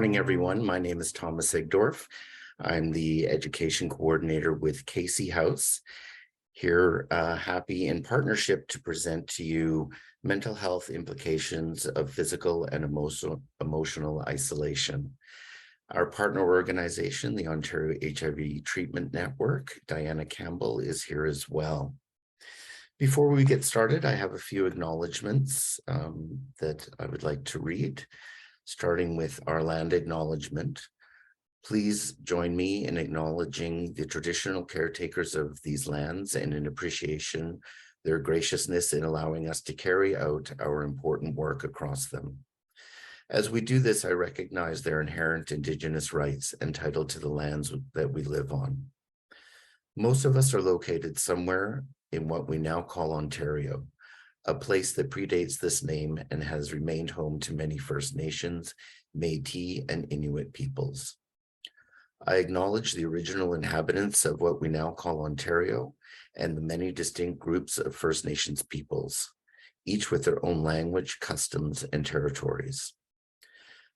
morning, everyone. My name is Thomas Egdorf. I'm the education coordinator with Casey House. Here, happy in partnership to present to you mental health implications of physical and emotional isolation. Our partner organization, the Ontario HIV Treatment Network, Diana Campbell, is here as well. Before we get started, I have a few acknowledgements that I would like to read, starting with our land acknowledgement. Please join me in acknowledging the traditional caretakers of these lands and in appreciation their graciousness in allowing us to carry out our important work across them. As we do this, I recognize their inherent Indigenous rights entitled to the lands that we live on. Most of us are located somewhere in what we now call Ontario, a place that predates this name and has remained home to many First Nations, Métis, and Inuit peoples. I acknowledge the original inhabitants of what we now call Ontario and the many distinct groups of First Nations peoples, each with their own language, customs, and territories.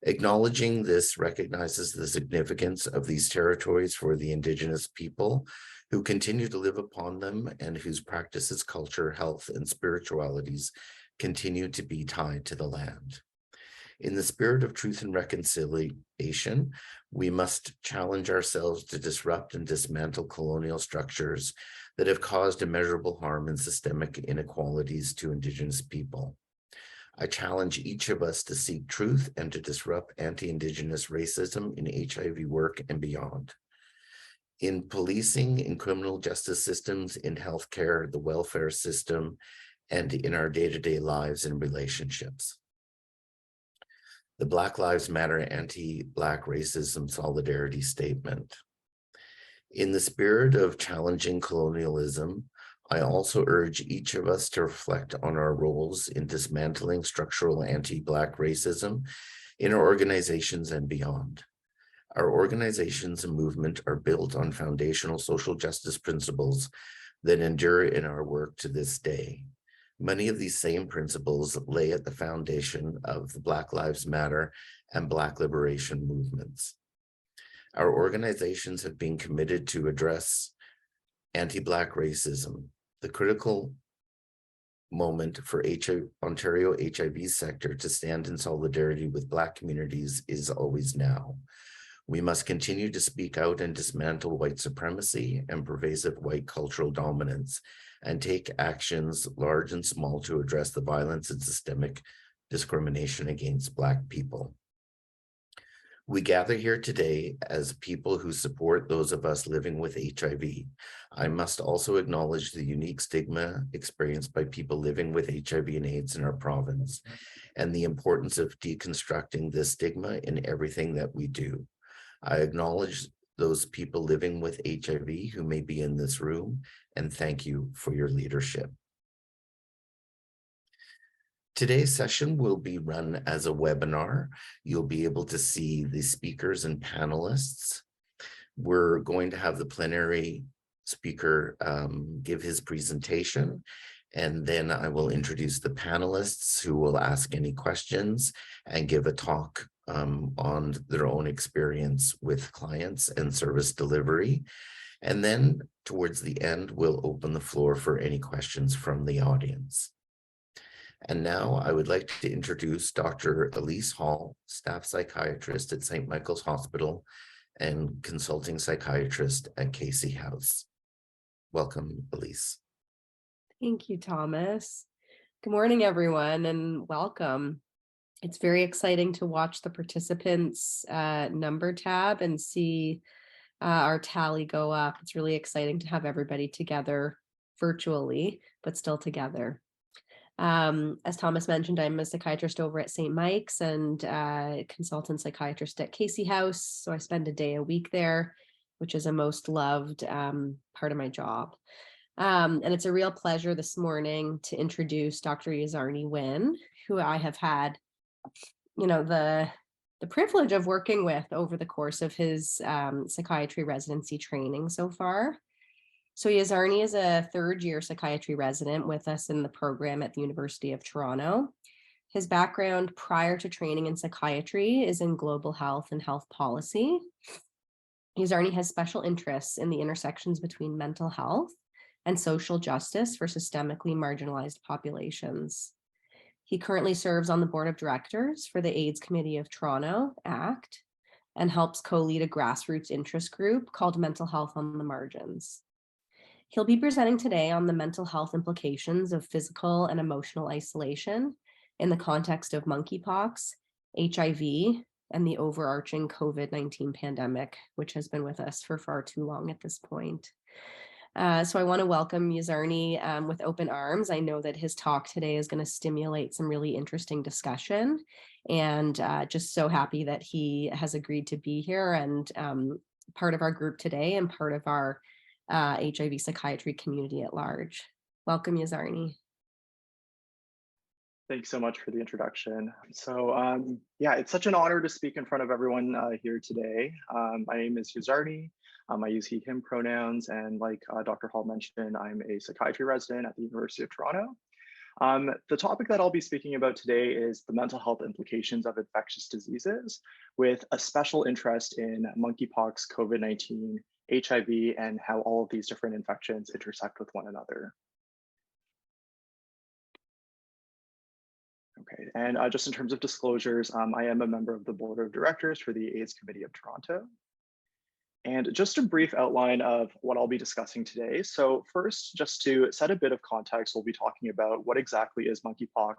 Acknowledging this recognizes the significance of these territories for the Indigenous people who continue to live upon them and whose practices, culture, health, and spiritualities continue to be tied to the land. In the spirit of truth and reconciliation, we must challenge ourselves to disrupt and dismantle colonial structures that have caused immeasurable harm and systemic inequalities to Indigenous people. I challenge each of us to seek truth and to disrupt anti-Indigenous racism in HIV work and beyond. In policing, in criminal justice systems, in healthcare, the welfare system, and in our day-to-day lives and relationships. The Black Lives Matter Anti-Black Racism Solidarity Statement. In the spirit of challenging colonialism, I also urge each of us to reflect on our roles in dismantling structural anti-Black racism in our organizations and beyond. Our organizations and movement are built on foundational social justice principles that endure in our work to this day. Many of these same principles lay at the foundation of the Black Lives Matter and Black liberation movements. Our organizations have been committed to address anti-Black racism. The critical moment for Ontario HIV sector to stand in solidarity with Black communities is always now. We must continue to speak out and dismantle white supremacy and pervasive white cultural dominance and take actions large and small to address the violence and systemic discrimination against Black people. We gather here today as people who support those of us living with HIV. I must also acknowledge the unique stigma experienced by people living with HIV and AIDS in our province and the importance of deconstructing this stigma in everything that we do. I acknowledge those people living with HIV who may be in this room, and thank you for your leadership. Today's session will be run as a webinar. You'll be able to see the speakers and panelists. We're going to have the plenary speaker give his presentation, and then I will introduce the panelists who will ask any questions and give a talk on their own experience with clients and service delivery. And then towards the end, we'll open the floor for any questions from the audience. And now I would like to introduce Dr. Elise Hall, staff psychiatrist at St. Michael's Hospital and consulting psychiatrist at Casey House. Welcome, Elise. Thank you, Thomas. Good morning, everyone, and welcome. It's very exciting to watch the participants number tab and see our tally go up. It's really exciting to have everybody together virtually, but still together. As Thomas mentioned, I'm a psychiatrist over at St. Mike's and consultant psychiatrist at Casey House. So I spend a day a week there, which is a most loved part of my job. And it's a real pleasure this morning to introduce Dr. Yezarni Wynn, who I have had, the privilege of working with over the course of his psychiatry residency training so far. So Yezarni is a third-year psychiatry resident with us in the program at the University of Toronto. His background prior to training in psychiatry is in global health and health policy. Yezarni has special interests in the intersections between mental health and social justice for systemically marginalized populations. He currently serves on the board of directors for the AIDS Committee of Toronto, ACT, and helps co-lead a grassroots interest group called Mental Health on the Margins. He'll be presenting today on the mental health implications of physical and emotional isolation in the context of monkeypox, HIV, and the overarching COVID-19 pandemic, which has been with us for far too long at this point. So I want to welcome Yezarni with open arms. I know that his talk today is going to stimulate some really interesting discussion, and just so happy that he has agreed to be here and part of our group today and part of our HIV psychiatry community at large. Welcome, Yezarni. Thanks so much for the introduction. So yeah, it's such an honor to speak in front of everyone here today. My name is Yezarni. I use he, him pronouns, and like Dr. Hall mentioned, I'm a psychiatry resident at the University of Toronto. The topic that I'll be speaking about today is the mental health implications of infectious diseases, with a special interest in monkeypox, COVID-19, HIV, and how all of these different infections intersect with one another. Okay, and just in terms of disclosures, I am a member of the board of directors for the AIDS Committee of Toronto. And just a brief outline of what I'll be discussing today. So first, just to set a bit of context, we'll be talking about what exactly is monkeypox,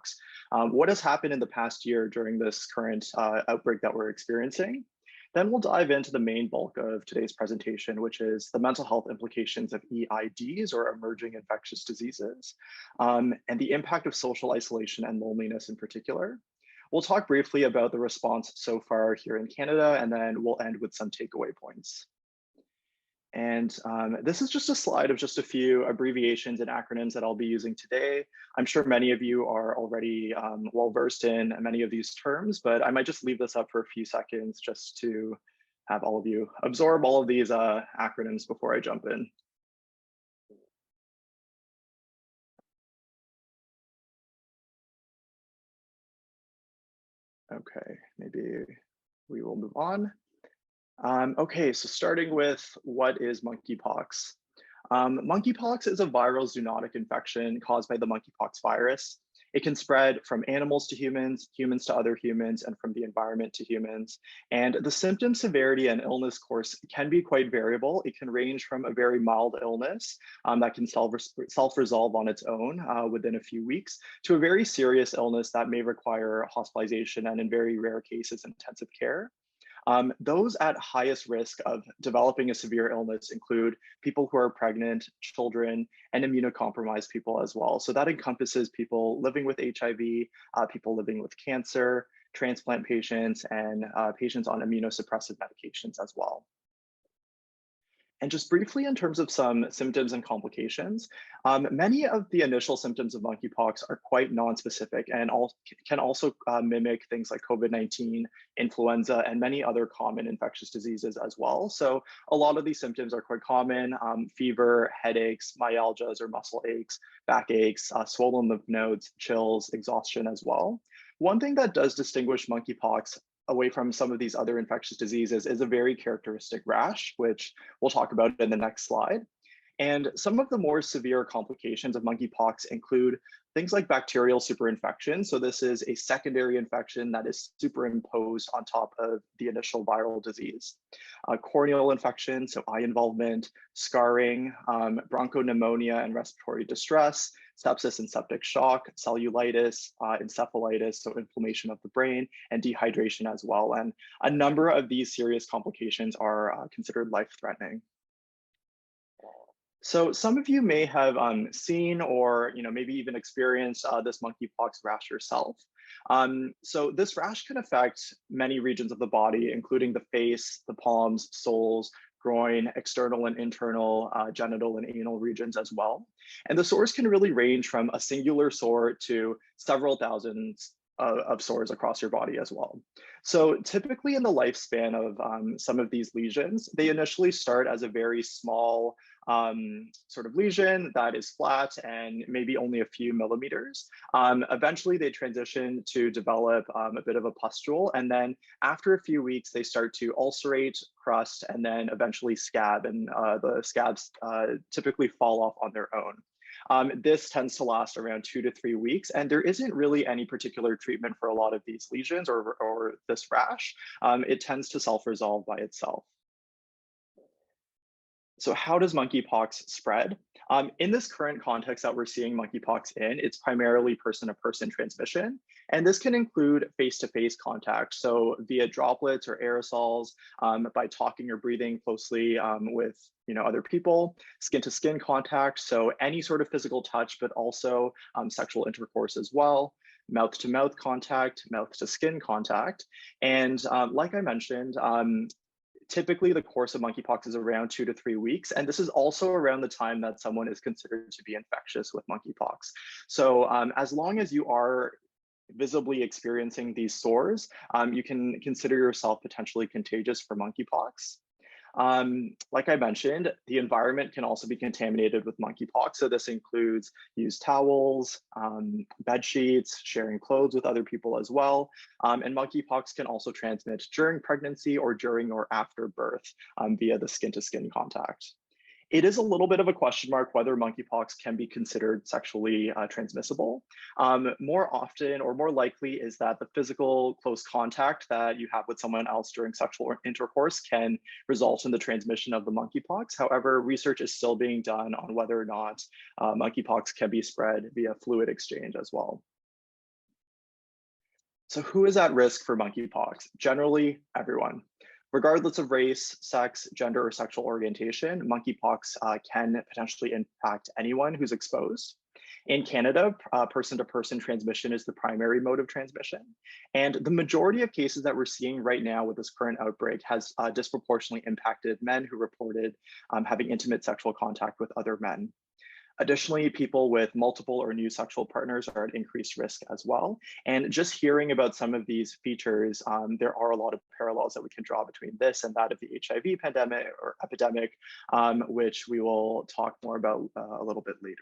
what has happened in the past year during this current outbreak that we're experiencing. Then we'll dive into the main bulk of today's presentation, which is the mental health implications of EIDs, or emerging infectious diseases, and the impact of social isolation and loneliness in particular. We'll talk briefly about the response so far here in Canada, and then we'll end with some takeaway points. And this is just a slide of just a few abbreviations and acronyms that I'll be using today. I'm sure many of you are already well-versed in many of these terms, but I might just leave this up for a few seconds just to have all of you absorb all of these acronyms before I jump in. Okay, maybe we will move on. Okay, so starting with what is monkeypox? Monkeypox is a viral zoonotic infection caused by the monkeypox virus. It can spread from animals to humans, humans to other humans, and from the environment to humans. And the symptom severity and illness course can be quite variable. It can range from a very mild illness that can self-resolve on its own within a few weeks, to a very serious illness that may require hospitalization and, in very rare cases, intensive care. Those at highest risk of developing a severe illness include people who are pregnant, children, and immunocompromised people as well. So that encompasses people living with HIV, people living with cancer, transplant patients, and patients on immunosuppressive medications as well. And just briefly, in terms of some symptoms and complications, many of the initial symptoms of monkeypox are quite nonspecific and can also mimic things like COVID-19, influenza, and many other common infectious diseases as well. So a lot of these symptoms are quite common: fever, headaches, myalgias or muscle aches, backaches, swollen lymph nodes, chills, exhaustion as well. One thing that does distinguish monkeypox away from some of these other infectious diseases is a very characteristic rash, which we'll talk about in the next slide. And some of the more severe complications of monkeypox include things like bacterial superinfection. So this is a secondary infection that is superimposed on top of the initial viral disease. Corneal infection, so eye involvement, scarring, bronchopneumonia and respiratory distress, sepsis and septic shock, cellulitis, encephalitis, so inflammation of the brain, and dehydration as well. And a number of these serious complications are considered life-threatening. So some of you may have seen or maybe even experienced this monkeypox rash yourself. So this rash can affect many regions of the body, including the face, the palms, soles, groin, external and internal, genital and anal regions as well. And the sores can really range from a singular sore to several thousands of sores across your body as well. So typically in the lifespan of some of these lesions, they initially start as a very small sort of lesion that is flat and maybe only a few millimeters. Eventually, they transition to develop a bit of a pustule, and then after a few weeks, they start to ulcerate, crust, and then eventually scab, and the scabs typically fall off on their own. This tends to last around 2 to 3 weeks, and there isn't really any particular treatment for a lot of these lesions or this rash. It tends to self-resolve by itself. So how does monkeypox spread? In this current context that we're seeing monkeypox in, it's primarily person-to-person transmission, and this can include face-to-face contact, so via droplets or aerosols, by talking or breathing closely with other people, skin-to-skin contact, so any sort of physical touch, but also sexual intercourse as well, mouth-to-mouth contact, mouth-to-skin contact, and like I mentioned, typically the course of monkeypox is around 2 to 3 weeks, and this is also around the time that someone is considered to be infectious with monkeypox. So as long as you are visibly experiencing these sores, you can consider yourself potentially contagious for monkeypox. Like I mentioned, the environment can also be contaminated with monkeypox. So this includes used towels, bed sheets, sharing clothes with other people as well. And monkeypox can also transmit during pregnancy or during or after birth via the skin-to-skin contact. It is a little bit of a question mark whether monkeypox can be considered sexually transmissible. More often or more likely is that the physical close contact that you have with someone else during sexual intercourse can result in the transmission of the monkeypox. However, research is still being done on whether or not monkeypox can be spread via fluid exchange as well. So who is at risk for monkeypox? Generally, everyone. Regardless of race, sex, gender, or sexual orientation, monkeypox can potentially impact anyone who's exposed. In Canada, person-to-person transmission is the primary mode of transmission. And the majority of cases that we're seeing right now with this current outbreak has disproportionately impacted men who reported having intimate sexual contact with other men. Additionally, people with multiple or new sexual partners are at increased risk as well. And just hearing about some of these features, there are a lot of parallels that we can draw between this and that of the HIV pandemic or epidemic, which we will talk more about a little bit later.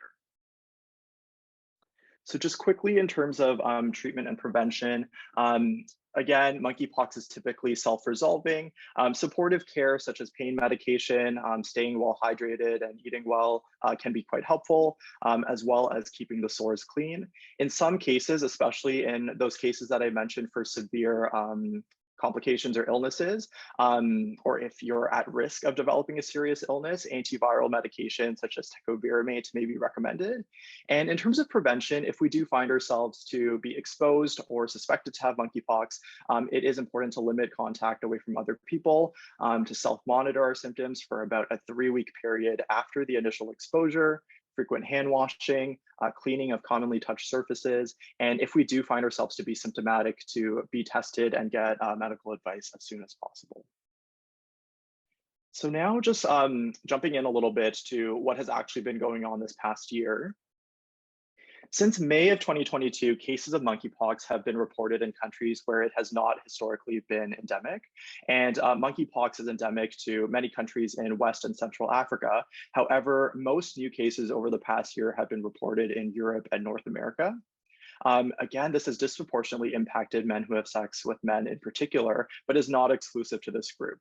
So just quickly in terms of treatment and prevention, again, monkeypox is typically self-resolving. Supportive care such as pain medication, staying well hydrated and eating well can be quite helpful, as well as keeping the sores clean. In some cases, especially in those cases that I mentioned for severe complications or illnesses, or if you're at risk of developing a serious illness, antiviral medication such as tecovirimat may be recommended. And in terms of prevention, if we do find ourselves to be exposed or suspected to have monkeypox, it is important to limit contact away from other people, to self-monitor our symptoms for about a 3-week period after the initial exposure, frequent hand washing, cleaning of commonly touched surfaces, and if we do find ourselves to be symptomatic, to be tested and get medical advice as soon as possible. So now just jumping in a little bit to what has actually been going on this past year. Since May of 2022, cases of monkeypox have been reported in countries where it has not historically been endemic. And monkeypox is endemic to many countries in West and Central Africa. However, most new cases over the past year have been reported in Europe and North America. Again, this has disproportionately impacted men who have sex with men in particular, but is not exclusive to this group.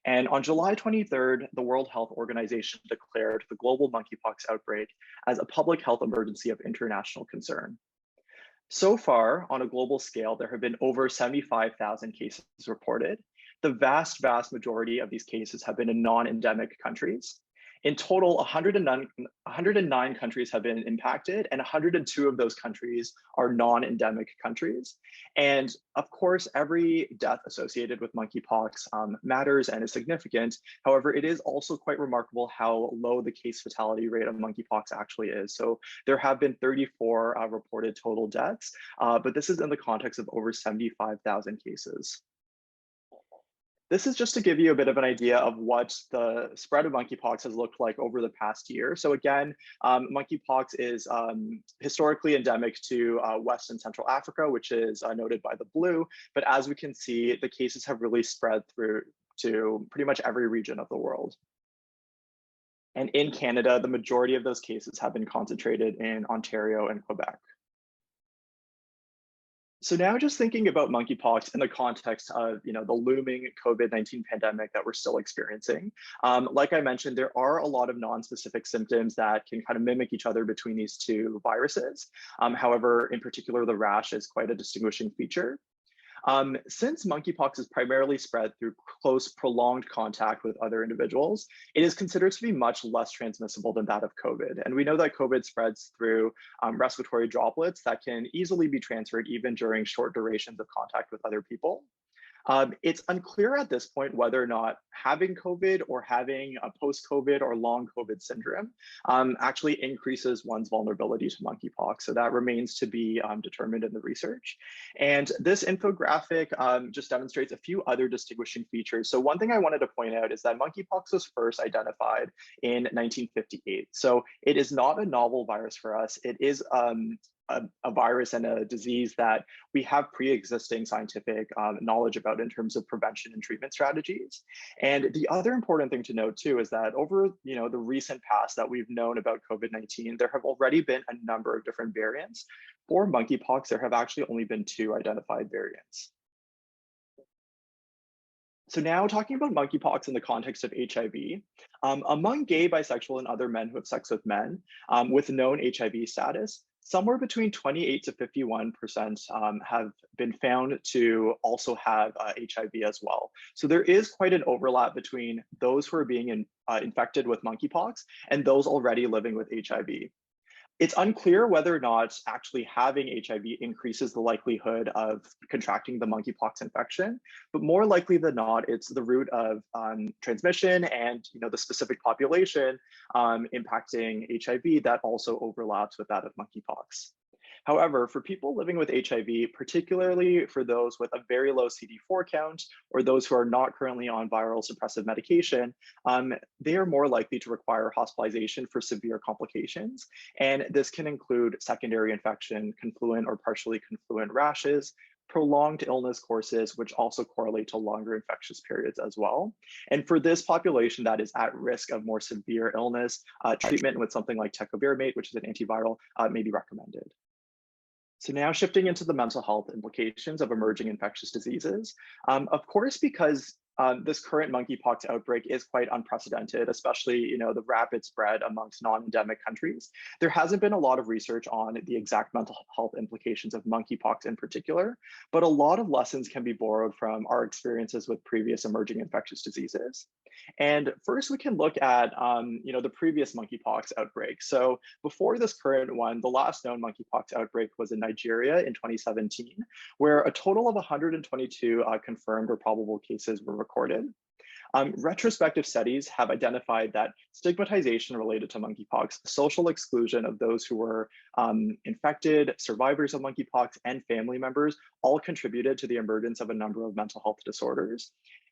And on July 23rd, the World Health Organization declared the global monkeypox outbreak as a public health emergency of international concern. So far, on a global scale, there have been over 75,000 cases reported. The vast majority of these cases have been in non-endemic countries. In total, 109 countries have been impacted, and 102 of those countries are non-endemic countries. And of course, every death associated with monkeypox matters and is significant. However, it is also quite remarkable how low the case fatality rate of monkeypox actually is. So there have been 34 reported total deaths, but this is in the context of over 75,000 cases. This is just to give you a bit of an idea of what the spread of monkeypox has looked like over the past year. So again, monkeypox is historically endemic to West and Central Africa, which is noted by the blue. But as we can see, the cases have really spread through to pretty much every region of the world. And in Canada, the majority of those cases have been concentrated in Ontario and Quebec. So now just thinking about monkeypox in the context of the looming COVID-19 pandemic that we're still experiencing. Like I mentioned, there are a lot of non-specific symptoms that can kind of mimic each other between these two viruses. However, in particular, the rash is quite a distinguishing feature. Since monkeypox is primarily spread through close, prolonged contact with other individuals, it is considered to be much less transmissible than that of COVID. And we know that COVID spreads through respiratory droplets that can easily be transferred even during short durations of contact with other people. It's unclear at this point whether or not having COVID or having a post-COVID or long COVID syndrome actually increases one's vulnerability to monkeypox. So that remains to be determined in the research. And this infographic just demonstrates a few other distinguishing features. So one thing I wanted to point out is that monkeypox was first identified in 1958. So it is not a novel virus for us. It is a virus and a disease that we have pre-existing scientific knowledge about in terms of prevention and treatment strategies. And the other important thing to note too is that over the recent past that we've known about COVID-19, there have already been a number of different variants. For monkeypox, there have actually only been 2 identified variants. So now talking about monkeypox in the context of HIV, among gay, bisexual, and other men who have sex with men with known HIV status, somewhere between 28 to 51% have been found to also have HIV as well. So there is quite an overlap between those who are being infected with monkeypox and those already living with HIV. It's unclear whether or not actually having HIV increases the likelihood of contracting the monkeypox infection, but more likely than not, it's the route of transmission and the specific population impacting HIV that also overlaps with that of monkeypox. However, for people living with HIV, particularly for those with a very low CD4 count or those who are not currently on viral suppressive medication, they are more likely to require hospitalization for severe complications. And this can include secondary infection, confluent or partially confluent rashes, prolonged illness courses, which also correlate to longer infectious periods as well. And for this population that is at risk of more severe illness, treatment with something like tecovirimat, which is an antiviral, may be recommended. So now shifting into the mental health implications of emerging infectious diseases. Of course, because this current monkeypox outbreak is quite unprecedented, especially the rapid spread amongst non-endemic countries. There hasn't been a lot of research on the exact mental health implications of monkeypox in particular, but a lot of lessons can be borrowed from our experiences with previous emerging infectious diseases. And first, we can look at the previous monkeypox outbreak. So before this current one, the last known monkeypox outbreak was in Nigeria in 2017, where a total of 122 confirmed or probable cases were recorded. Retrospective studies have identified that stigmatization related to monkeypox, social exclusion of those who were infected, survivors of monkeypox, and family members all contributed to the emergence of a number of mental health disorders.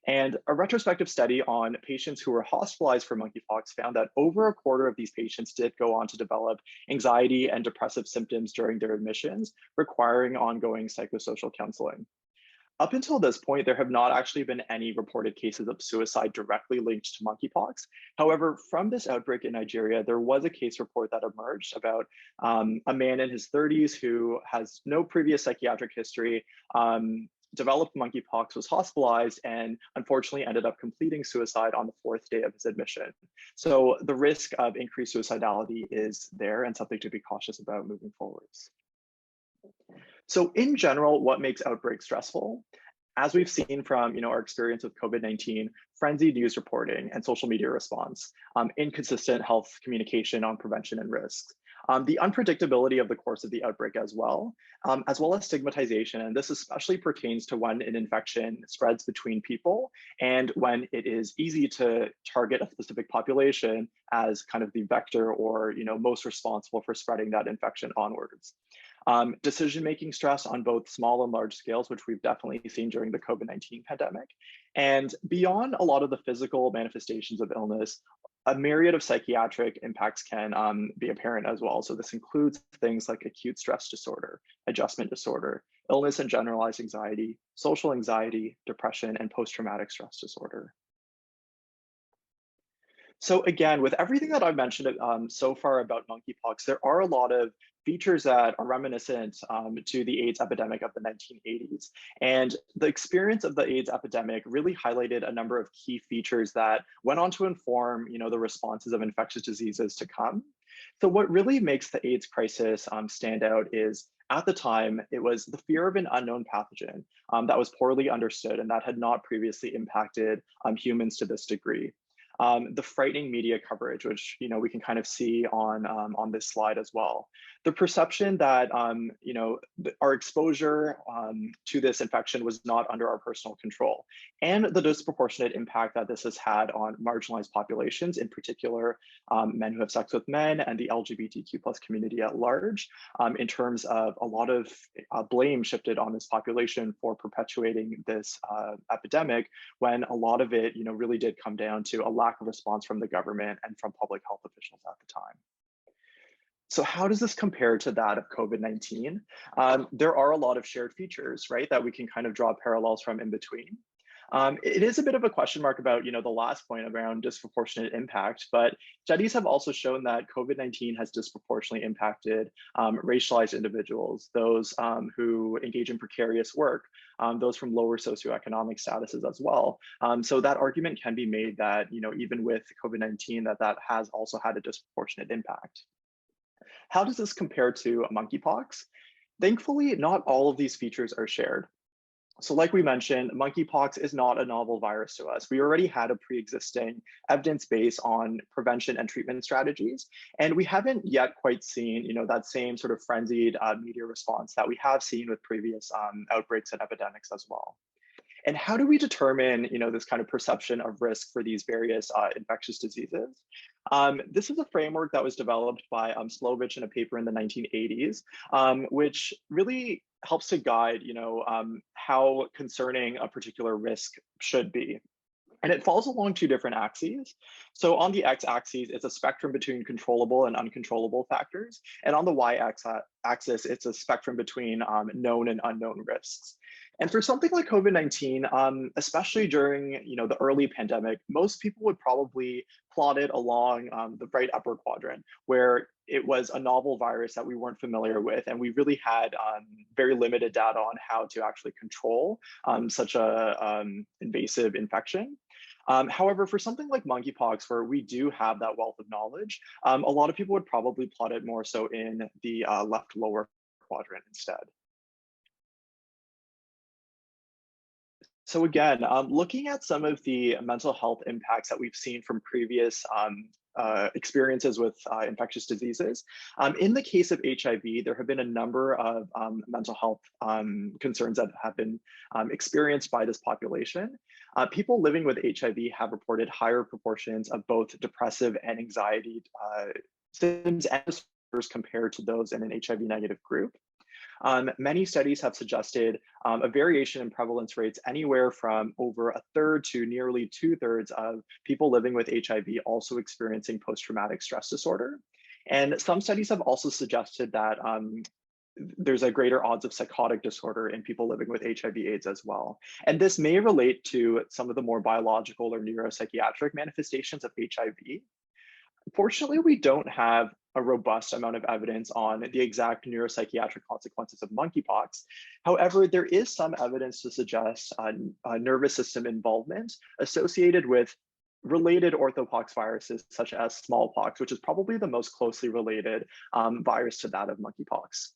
And a retrospective study on patients who were hospitalized for monkeypox found that over a quarter of these patients did go on to develop anxiety and depressive symptoms during their admissions, requiring ongoing psychosocial counseling. Up until this point, there have not actually been any reported cases of suicide directly linked to monkeypox. However, from this outbreak in Nigeria, there was a case report that emerged about a man in his 30s who has no previous psychiatric history, developed monkeypox, was hospitalized, and unfortunately ended up completing suicide on the 4th day of his admission. So the risk of increased suicidality is there and something to be cautious about moving forwards. So in general, what makes outbreaks stressful? As we've seen from our experience with COVID-19, frenzied news reporting and social media response, inconsistent health communication on prevention and risks, the unpredictability of the course of the outbreak as well as stigmatization. And this especially pertains to when an infection spreads between people and when it is easy to target a specific population as kind of the vector or most responsible for spreading that infection onwards. Decision-making stress on both small and large scales, which we've definitely seen during the COVID-19 pandemic. And beyond a lot of the physical manifestations of illness, a myriad of psychiatric impacts can be apparent as well. So this includes things like acute stress disorder, adjustment disorder, illness and generalized anxiety, social anxiety, depression, and post-traumatic stress disorder. So again, with everything that I've mentioned so far about monkeypox, there are a lot of features that are reminiscent to the AIDS epidemic of the 1980s. And the experience of the AIDS epidemic really highlighted a number of key features that went on to inform, the responses of infectious diseases to come. So what really makes the AIDS crisis stand out is at the time, it was the fear of an unknown pathogen that was poorly understood and that had not previously impacted humans to this degree. The frightening media coverage, which we can kind of see on this slide as well. The perception that our exposure to this infection was not under our personal control, and the disproportionate impact that this has had on marginalized populations, in particular men who have sex with men and the LGBTQ plus community at large, in terms of a lot of blame shifted on this population for perpetuating this epidemic, when a lot of it really did come down to a lack of response from the government and from public health officials at the time. So how does this compare to that of COVID-19? There are a lot of shared features, right, that we can kind of draw parallels from in between. It is a bit of a question mark about the last point around disproportionate impact, but studies have also shown that COVID-19 has disproportionately impacted racialized individuals, those who engage in precarious work, those from lower socioeconomic statuses as well. So that argument can be made that even with COVID-19, that has also had a disproportionate impact. How does this compare to monkeypox? Thankfully, not all of these features are shared. So like we mentioned, monkeypox is not a novel virus to us. We already had a pre-existing evidence base on prevention and treatment strategies, and we haven't yet quite seen, that same sort of frenzied media response that we have seen with previous outbreaks and epidemics as well. And how do we determine, this kind of perception of risk for these various infectious diseases? This is a framework that was developed by Slovich in a paper in the 1980s, which really helps to guide, how concerning a particular risk should be. And it falls along two different axes. So on the x-axis, it's a spectrum between controllable and uncontrollable factors. And on the y-axis, it's a spectrum between known and unknown risks. And for something like COVID-19, especially during the early pandemic, most people would probably plot it along the right upper quadrant, where it was a novel virus that we weren't familiar with, and we really had very limited data on how to actually control such a invasive infection. However, for something like monkeypox, where we do have that wealth of knowledge, a lot of people would probably plot it more so in the left lower quadrant instead. So again, looking at some of the mental health impacts that we've seen from previous experiences with infectious diseases. In the case of HIV, there have been a number of mental health concerns that have been experienced by this population. People living with HIV have reported higher proportions of both depressive and anxiety symptoms and disorders compared to those in an HIV negative group. Many studies have suggested a variation in prevalence rates anywhere from over a third to nearly 2/3 of people living with HIV also experiencing post-traumatic stress disorder. And some studies have also suggested that there's a greater odds of psychotic disorder in people living with HIV/AIDS as well. And this may relate to some of the more biological or neuropsychiatric manifestations of HIV. Fortunately, we don't have a robust amount of evidence on the exact neuropsychiatric consequences of monkeypox. However, there is some evidence to suggest nervous system involvement associated with related orthopox viruses, such as smallpox, which is probably the most closely related virus to that of monkeypox.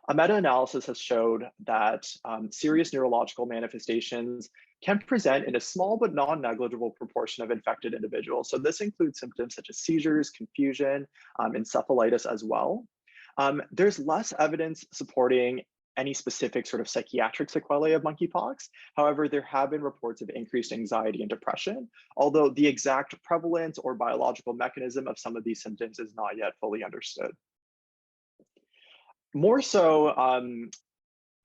A meta-analysis has showed that serious neurological manifestations can present in a small but non-negligible proportion of infected individuals. So this includes symptoms such as seizures, confusion, encephalitis as well. There's less evidence supporting any specific sort of psychiatric sequelae of monkeypox. However, there have been reports of increased anxiety and depression, although the exact prevalence or biological mechanism of some of these symptoms is not yet fully understood. More so,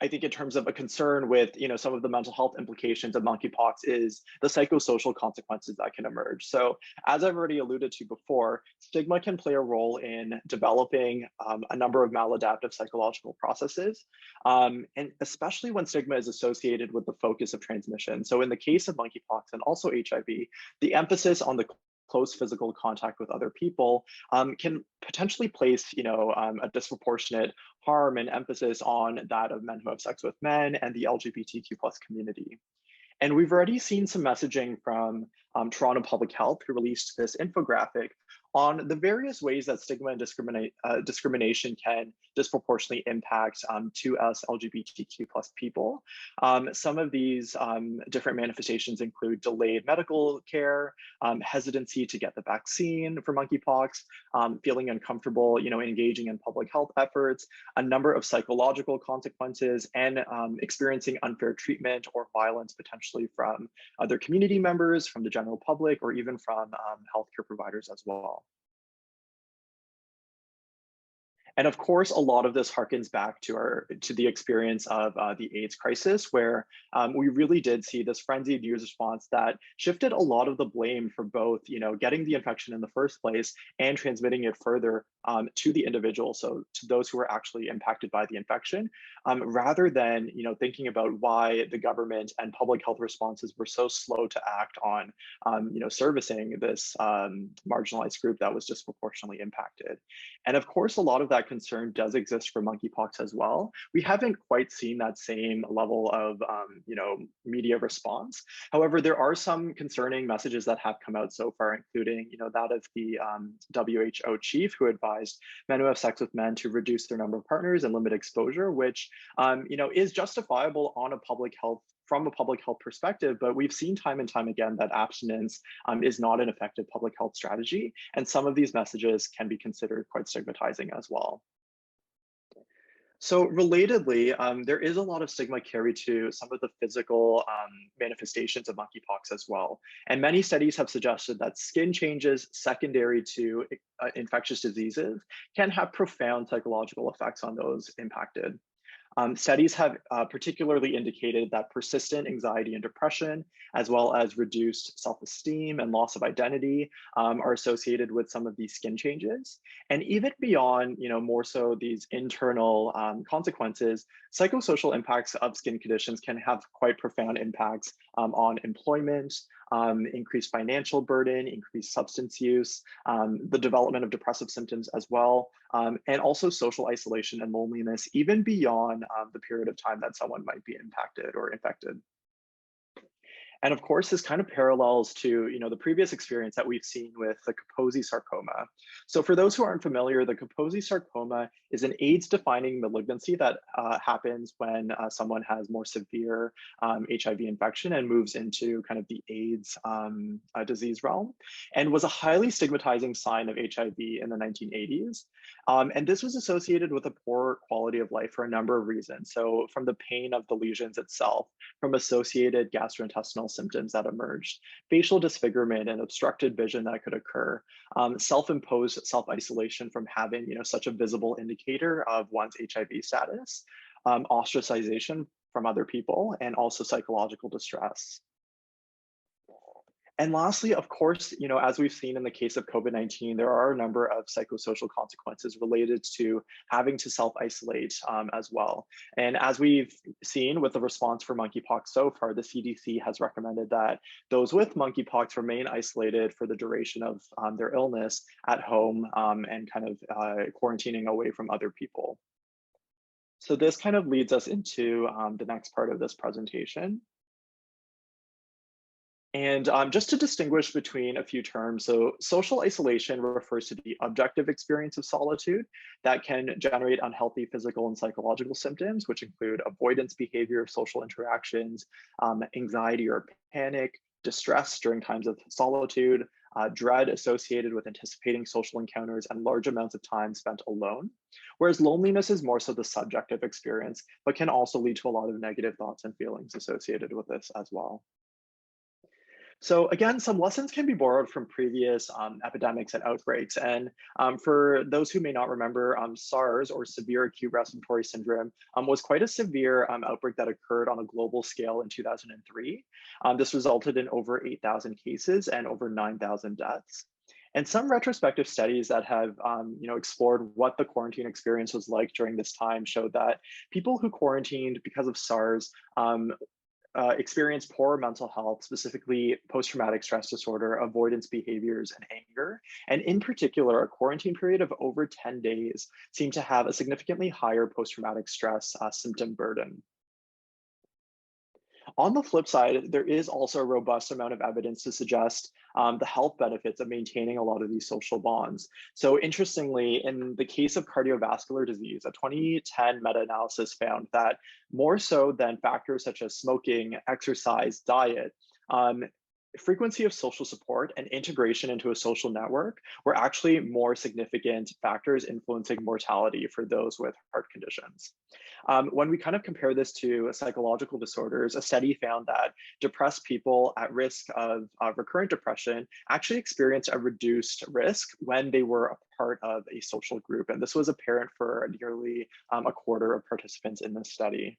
I think in terms of a concern with some of the mental health implications of monkeypox is the psychosocial consequences that can emerge. So as I've already alluded to before, stigma can play a role in developing a number of maladaptive psychological processes, and especially when stigma is associated with the focus of transmission. So in the case of monkeypox and also HIV, the emphasis on the close physical contact with other people can potentially place, a disproportionate harm and emphasis on that of men who have sex with men and the LGBTQ plus community. And we've already seen some messaging from Toronto Public Health, who released this infographic on the various ways that stigma and discrimination can disproportionately impact to us LGBTQ plus people. Some of these different manifestations include delayed medical care, hesitancy to get the vaccine for monkeypox, feeling uncomfortable, engaging in public health efforts, a number of psychological consequences, and experiencing unfair treatment or violence potentially from other community members, from the general public, or even from healthcare providers as well. And of course, a lot of this harkens back to the experience of the AIDS crisis, where we really did see this frenzied news response that shifted a lot of the blame for both, getting the infection in the first place and transmitting it further to the individual, so to those who were actually impacted by the infection, rather than thinking about why the government and public health responses were so slow to act on servicing this marginalized group that was disproportionately impacted. And of course, a lot of that concern does exist for monkeypox as well. We haven't quite seen that same level of media response. However, there are some concerning messages that have come out so far, including that of the WHO chief, who advised men who have sex with men to reduce their number of partners and limit exposure, which is justifiable on a from a public health perspective, but we've seen time and time again that abstinence is not an effective public health strategy, and some of these messages can be considered quite stigmatizing as well. So relatedly, there is a lot of stigma carried to some of the physical manifestations of monkeypox as well. And many studies have suggested that skin changes secondary to infectious diseases can have profound psychological effects on those impacted. Studies have particularly indicated that persistent anxiety and depression, as well as reduced self-esteem and loss of identity, are associated with some of these skin changes. And even beyond, more so these internal consequences, psychosocial impacts of skin conditions can have quite profound impacts on employment, increased financial burden, increased substance use, the development of depressive symptoms as well, and also social isolation and loneliness, even beyond the period of time that someone might be impacted or infected. And of course, this kind of parallels to the previous experience that we've seen with the Kaposi sarcoma. So for those who aren't familiar, the Kaposi sarcoma is an AIDS-defining malignancy that happens when someone has more severe HIV infection and moves into kind of the AIDS disease realm, and was a highly stigmatizing sign of HIV in the 1980s. And this was associated with a poor quality of life for a number of reasons. So from the pain of the lesions itself, from associated gastrointestinal symptoms that emerged, facial disfigurement and obstructed vision that could occur, self-imposed self-isolation from having such a visible indicator of one's HIV status, ostracization from other people, and also psychological distress. And lastly, of course, as we've seen in the case of COVID-19, there are a number of psychosocial consequences related to having to self-isolate as well. And as we've seen with the response for monkeypox so far, the CDC has recommended that those with monkeypox remain isolated for the duration of their illness at home and kind of quarantining away from other people. So this kind of leads us into the next part of this presentation. And just to distinguish between a few terms, so social isolation refers to the objective experience of solitude that can generate unhealthy physical and psychological symptoms, which include avoidance behavior of social interactions, anxiety or panic, distress during times of solitude, dread associated with anticipating social encounters, and large amounts of time spent alone. Whereas loneliness is more so the subjective experience, but can also lead to a lot of negative thoughts and feelings associated with this as well. So again, some lessons can be borrowed from previous epidemics and outbreaks. And for those who may not remember, SARS, or severe acute respiratory syndrome, was quite a severe outbreak that occurred on a global scale in 2003. This resulted in over 8,000 cases and over 9,000 deaths. And some retrospective studies that have explored what the quarantine experience was like during this time showed that people who quarantined because of SARS experience poor mental health, specifically post-traumatic stress disorder, avoidance behaviors, and anger. And in particular, a quarantine period of over 10 days seemed to have a significantly higher post-traumatic stress symptom burden. On the flip side, there is also a robust amount of evidence to suggest the health benefits of maintaining a lot of these social bonds. So interestingly, in the case of cardiovascular disease, a 2010 meta-analysis found that more so than factors such as smoking, exercise, diet, frequency of social support and integration into a social network were actually more significant factors influencing mortality for those with heart conditions. When we kind of compare this to psychological disorders, a study found that depressed people at risk of recurrent depression actually experienced a reduced risk when they were a part of a social group. And this was apparent for nearly a quarter of participants in this study.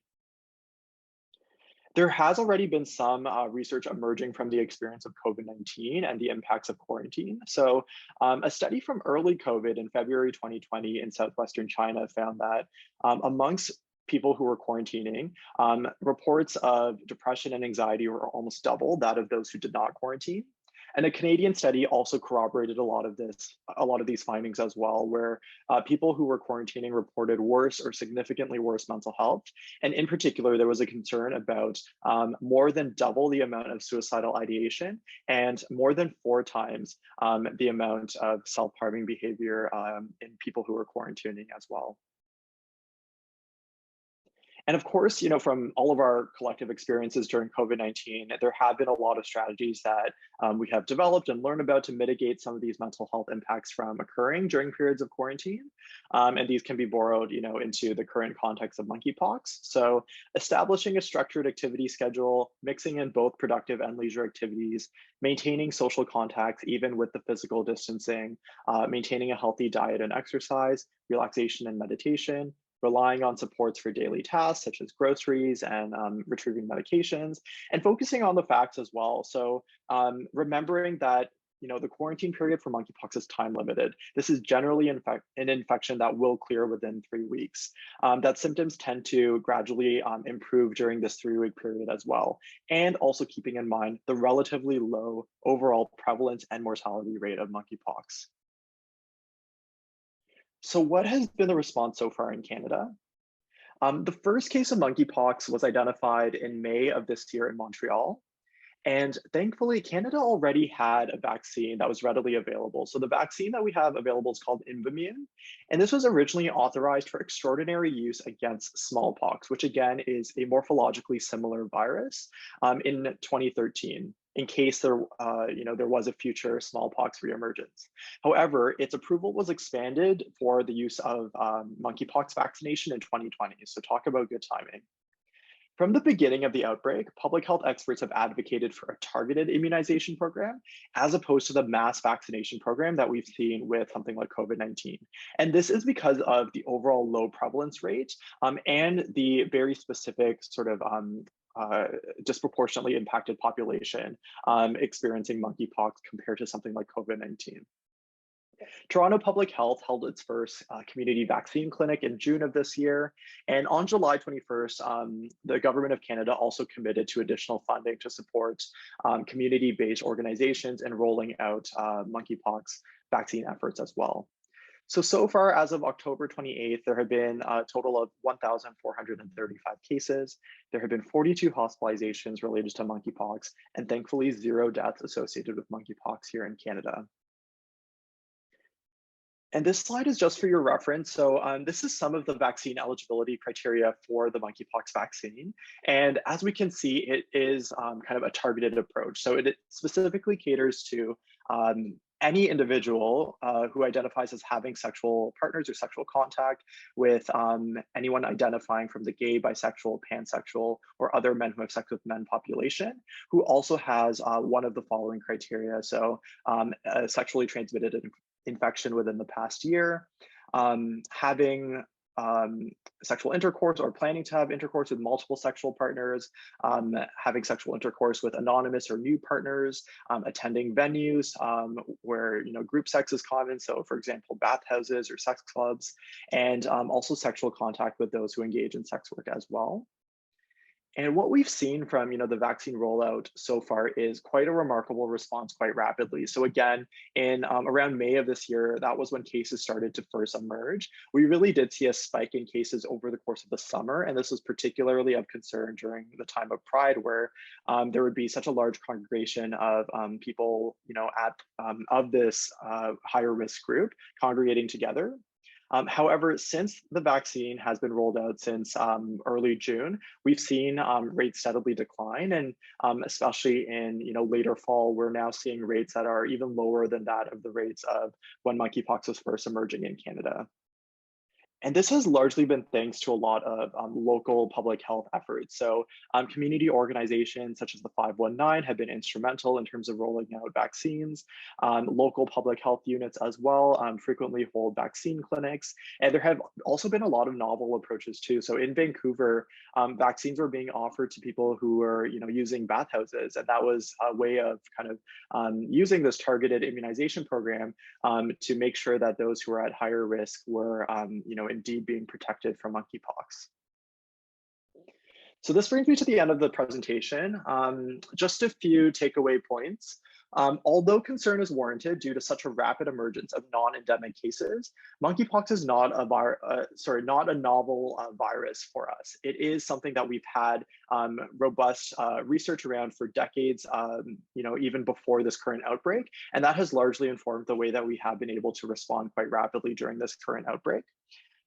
There has already been some research emerging from the experience of COVID-19 and the impacts of quarantine. So a study from early COVID in February 2020 in southwestern China found that amongst people who were quarantining, reports of depression and anxiety were almost double that of those who did not quarantine. And a Canadian study also corroborated a lot of these findings as well, where people who were quarantining reported worse or significantly worse mental health. And in particular, there was a concern about more than double the amount of suicidal ideation and more than 4 times the amount of self-harming behavior in people who were quarantining as well. And of course, you know, from all of our collective experiences during COVID-19, there have been a lot of strategies that we have developed and learned about to mitigate some of these mental health impacts from occurring during periods of quarantine. And these can be borrowed, you know, into the current context of monkeypox. So establishing a structured activity schedule, mixing in both productive and leisure activities, maintaining social contacts, even with the physical distancing, maintaining a healthy diet and exercise, relaxation and meditation, relying on supports for daily tasks such as groceries and retrieving medications, and focusing on the facts as well. So remembering that, you know, the quarantine period for monkeypox is time limited. This is generally an infection that will clear within 3 weeks. That symptoms tend to gradually improve during this 3-week period as well. And also keeping in mind the relatively low overall prevalence and mortality rate of monkeypox. So what has been the response so far in Canada? The first case of monkeypox was identified in May of this year in Montreal. And thankfully, Canada already had a vaccine that was readily available. So the vaccine that we have available is called Imvamune. And this was originally authorized for extraordinary use against smallpox, which again is a morphologically similar virus, in 2013. In case there was a future smallpox reemergence. However, its approval was expanded for the use of monkeypox vaccination in 2020. So talk about good timing. From the beginning of the outbreak, public health experts have advocated for a targeted immunization program as opposed to the mass vaccination program that we've seen with something like COVID-19. And this is because of the overall low prevalence rate and the very specific sort of disproportionately impacted population experiencing monkeypox compared to something like COVID-19. Toronto Public Health held its first community vaccine clinic in June of this year. And on July 21st, the Government of Canada also committed to additional funding to support community-based organizations in rolling out monkeypox vaccine efforts as well. So far, as of October 28th, there have been a total of 1,435 cases. There have been 42 hospitalizations related to monkeypox, and thankfully 0 deaths associated with monkeypox here in Canada. And this slide is just for your reference. So this is some of the vaccine eligibility criteria for the monkeypox vaccine. And as we can see, it is kind of a targeted approach. So it specifically caters to any individual who identifies as having sexual partners or sexual contact with anyone identifying from the gay, bisexual, pansexual, or other men who have sex with men population, who also has one of the following criteria. So a sexually transmitted infection within the past year, having sexual intercourse or planning to have intercourse with multiple sexual partners, having sexual intercourse with anonymous or new partners, attending venues where group sex is common, so for example bathhouses or sex clubs, and also sexual contact with those who engage in sex work as well. And what we've seen from the vaccine rollout so far is quite a remarkable response quite rapidly. So again, in around May of this year, that was when cases started to first emerge. We really did see a spike in cases over the course of the summer, and this was particularly of concern during the time of Pride, where there would be such a large congregation of people, at of this higher risk group congregating together. However, since the vaccine has been rolled out since early June, we've seen rates steadily decline, and especially in later fall, we're now seeing rates that are even lower than that of the rates of when monkeypox was first emerging in Canada. And this has largely been thanks to a lot of local public health efforts. So community organizations such as the 519 have been instrumental in terms of rolling out vaccines. Local public health units as well frequently hold vaccine clinics. And there have also been a lot of novel approaches too. So in Vancouver, vaccines were being offered to people who were using bathhouses. And that was a way of kind of using this targeted immunization program to make sure that those who are at higher risk were indeed being protected from monkeypox. So this brings me to the end of the presentation. Just a few takeaway points. Although concern is warranted due to such a rapid emergence of non-endemic cases, monkeypox is not a novel virus for us. It is something that we've had robust research around for decades, even before this current outbreak, and that has largely informed the way that we have been able to respond quite rapidly during this current outbreak.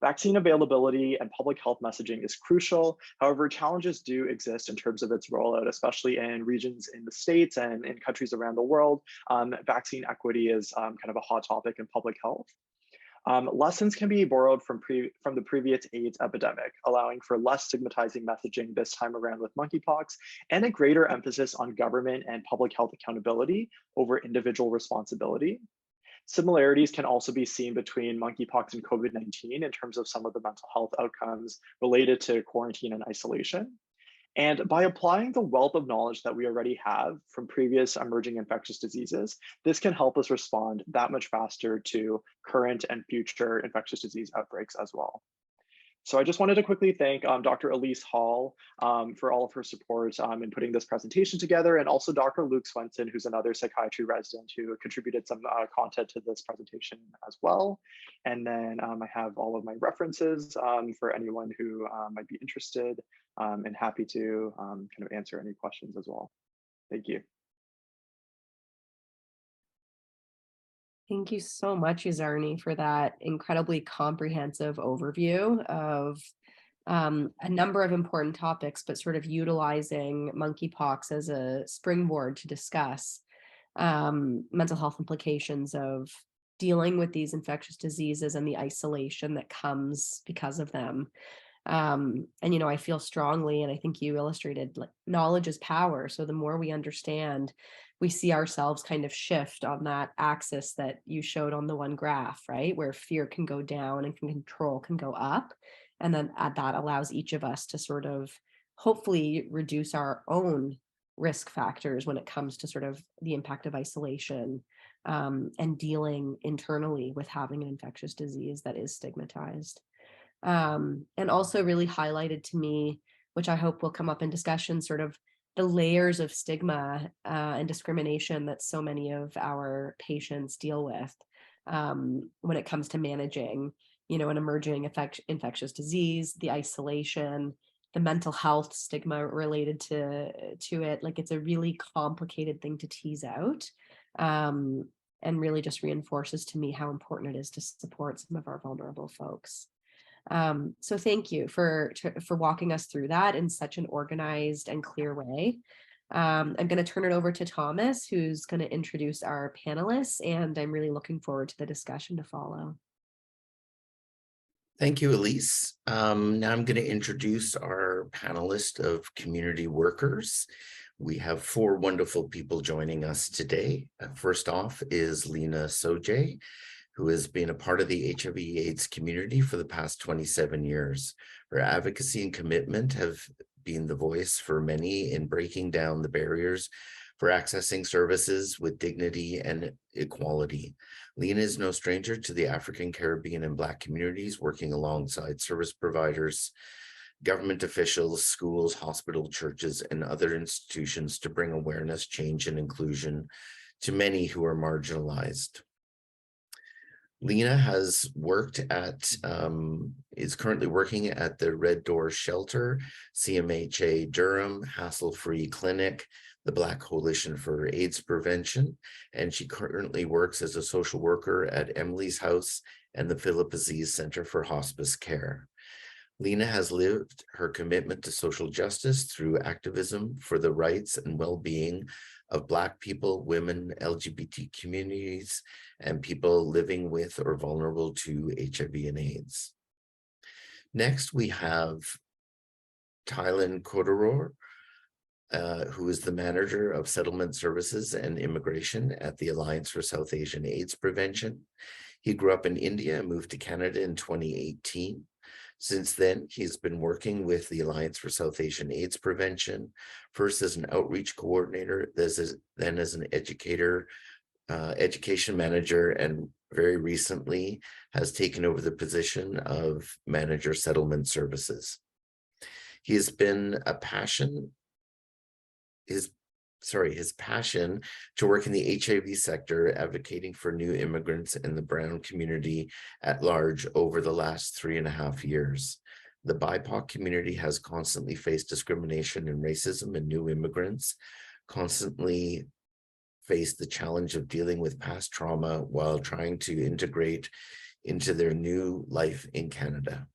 Vaccine availability and public health messaging is crucial. However, challenges do exist in terms of its rollout, especially in regions in the States and in countries around the world. Vaccine equity is kind of a hot topic in public health. Lessons can be borrowed from the previous AIDS epidemic, allowing for less stigmatizing messaging this time around with monkeypox, and a greater emphasis on government and public health accountability over individual responsibility. Similarities can also be seen between monkeypox and COVID-19 in terms of some of the mental health outcomes related to quarantine and isolation. And by applying the wealth of knowledge that we already have from previous emerging infectious diseases, this can help us respond that much faster to current and future infectious disease outbreaks as well. So I just wanted to quickly thank Dr. Elise Hall for all of her support in putting this presentation together, and also Dr. Luke Swenson, who's another psychiatry resident who contributed some content to this presentation as well. And then I have all of my references for anyone who might be interested, and happy to kind of answer any questions as well. Thank you. Thank you so much, Yezarni, for that incredibly comprehensive overview of a number of important topics, but sort of utilizing monkeypox as a springboard to discuss mental health implications of dealing with these infectious diseases and the isolation that comes because of them. And, I feel strongly, and I think you illustrated, like, knowledge is power. So the more we understand, we see ourselves kind of shift on that axis that you showed on the one graph, right? Where fear can go down and control can go up. And then that allows each of us to sort of hopefully reduce our own risk factors when it comes to sort of the impact of isolation and dealing internally with having an infectious disease that is stigmatized. And also really highlighted to me, which I hope will come up in discussion, sort of the layers of stigma and discrimination that so many of our patients deal with when it comes to managing, an emerging infectious disease, the isolation, the mental health stigma related to it. Like, it's a really complicated thing to tease out, and really just reinforces to me how important it is to support some of our vulnerable folks. So thank you for walking us through that in such an organized and clear way. I'm going to turn it over to Thomas, who's going to introduce our panelists, and I'm really looking forward to the discussion to follow. Thank you, Elise. Now I'm going to introduce our panelist of community workers. We have 4 wonderful people joining us today. First off is Lena Sojay, who has been a part of the HIV/AIDS community for the past 27 years. Her advocacy and commitment have been the voice for many in breaking down the barriers for accessing services with dignity and equality. Lena is no stranger to the African, Caribbean, and Black communities, working alongside service providers government officials, schools, hospitals, churches, and other institutions to bring awareness, change, and inclusion to many who are marginalized. Lena has worked at, is currently working at the Red Door Shelter, CMHA Durham, Hassle-Free Clinic, the Black Coalition for AIDS Prevention, and she currently works as a social worker at Emily's House and the Philip Aziz Center for Hospice Care. Lena has lived her commitment to social justice through activism for the rights and well-being of Black people, women, LGBT communities, and people living with or vulnerable to HIV and AIDS. Next, we have Tylen Kodoror, who is the manager of settlement services and immigration at the Alliance for South Asian AIDS Prevention. He grew up in India and moved to Canada in 2018. Since then, he's been working with the Alliance for South Asian AIDS Prevention, first as an outreach coordinator, then as an education manager, and very recently has taken over the position of manager settlement services. He has been his passion to work in the HIV sector, advocating for new immigrants and the Brown community at large over the last 3.5 years. The BIPOC community has constantly faced discrimination and racism, and new immigrants constantly face the challenge of dealing with past trauma while trying to integrate into their new life in Canada.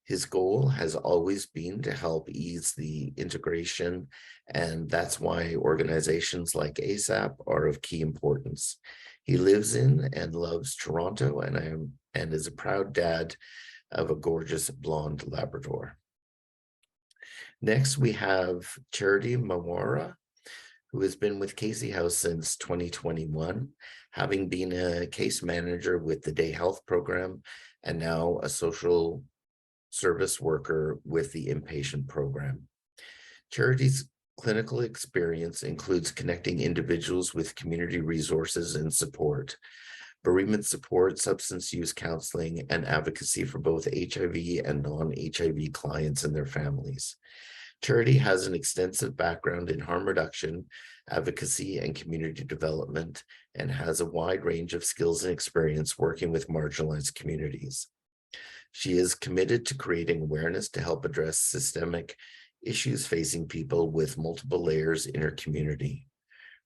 His goal has always been to help ease the integration, and that's why organizations like ASAP are of key importance. He lives in and loves Toronto, and is a proud dad of a gorgeous blonde Labrador. Next, we have Charity Mawara, who has been with Casey House since 2021, having been a case manager with the Day Health Program and now a social service worker with the inpatient program. Charity's clinical experience includes connecting individuals with community resources and support, bereavement support, substance use counseling, and advocacy for both HIV and non-HIV clients and their families. Charity has an extensive background in harm reduction, advocacy, and community development, and has a wide range of skills and experience working with marginalized communities. She is committed to creating awareness to help address systemic issues facing people with multiple layers in her community.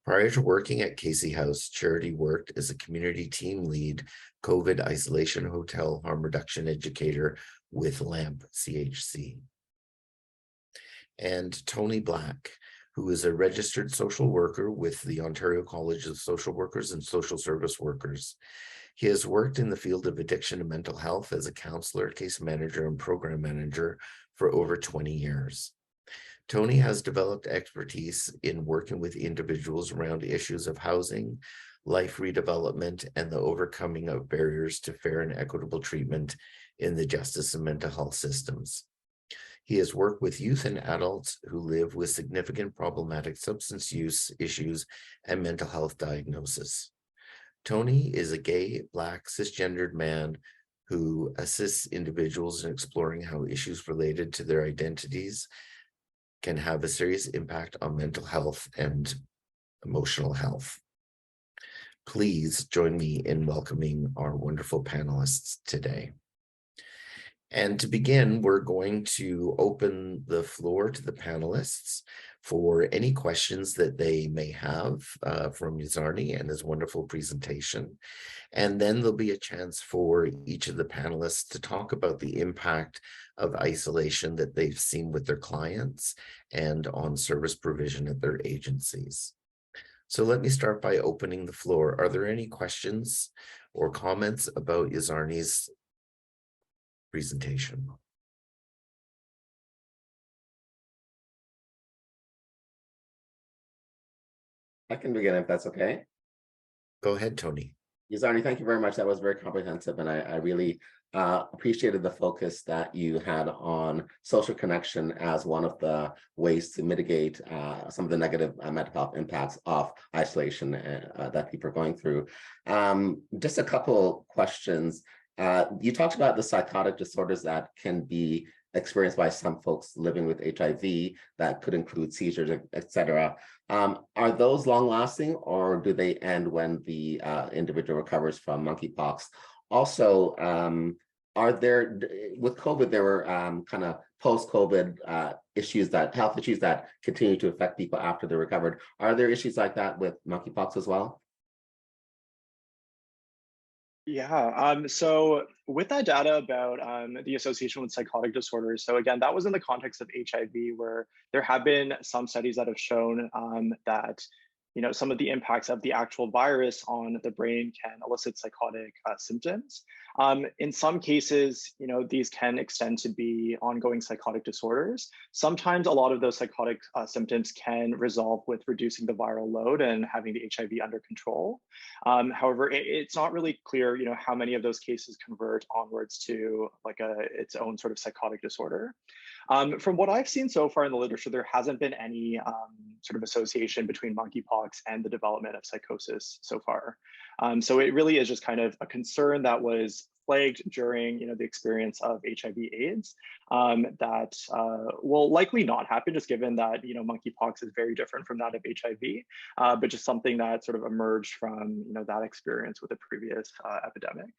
Prior to working at Casey House, Charity worked as a community team lead, COVID isolation hotel harm reduction educator with LAMP CHC. And Tony Black, who is a registered social worker with the Ontario College of Social Workers and Social Service Workers. He has worked in the field of addiction and mental health as a counselor, case manager, and program manager for over 20 years. Tony has developed expertise in working with individuals around issues of housing, life redevelopment, and the overcoming of barriers to fair and equitable treatment in the justice and mental health systems. He has worked with youth and adults who live with significant problematic substance use issues and mental health diagnosis. Tony is a gay, Black, cisgendered man who assists individuals in exploring how issues related to their identities can have a serious impact on mental health and emotional health. Please join me in welcoming our wonderful panelists today. And to begin, we're going to open the floor to the panelists for any questions that they may have from Yezarni and his wonderful presentation. And then there'll be a chance for each of the panelists to talk about the impact of isolation that they've seen with their clients and on service provision at their agencies. So let me start by opening the floor. Are there any questions or comments about Yezarni's presentation? I can begin if that's okay. Go ahead, Tony. Yezarni, thank you very much. That was very comprehensive, and I really appreciated the focus that you had on social connection as one of the ways to mitigate some of the negative mental health impacts of isolation that people are going through. Just a couple questions. You talked about the psychotic disorders that can be experienced by some folks living with HIV that could include seizures, et cetera. Are those long lasting, or do they end when the individual recovers from monkeypox? Also, are there, with COVID, there were kind of post-COVID health issues that continue to affect people after they're recovered. Are there issues like that with monkeypox as well? Yeah, so with that data about the association with psychotic disorders, so again, that was in the context of HIV, where there have been some studies that have shown that some of the impacts of the actual virus on the brain can elicit psychotic symptoms. In some cases, these can extend to be ongoing psychotic disorders. Sometimes a lot of those psychotic symptoms can resolve with reducing the viral load and having the HIV under control. However, it's not really clear, how many of those cases convert onwards to like its own sort of psychotic disorder. From what I've seen so far in the literature, there hasn't been any sort of association between monkeypox and the development of psychosis so far. So it really is just kind of a concern that was flagged during the experience of HIV/AIDS that will likely not happen, just given that monkeypox is very different from that of HIV, but just something that sort of emerged from that experience with the previous epidemic.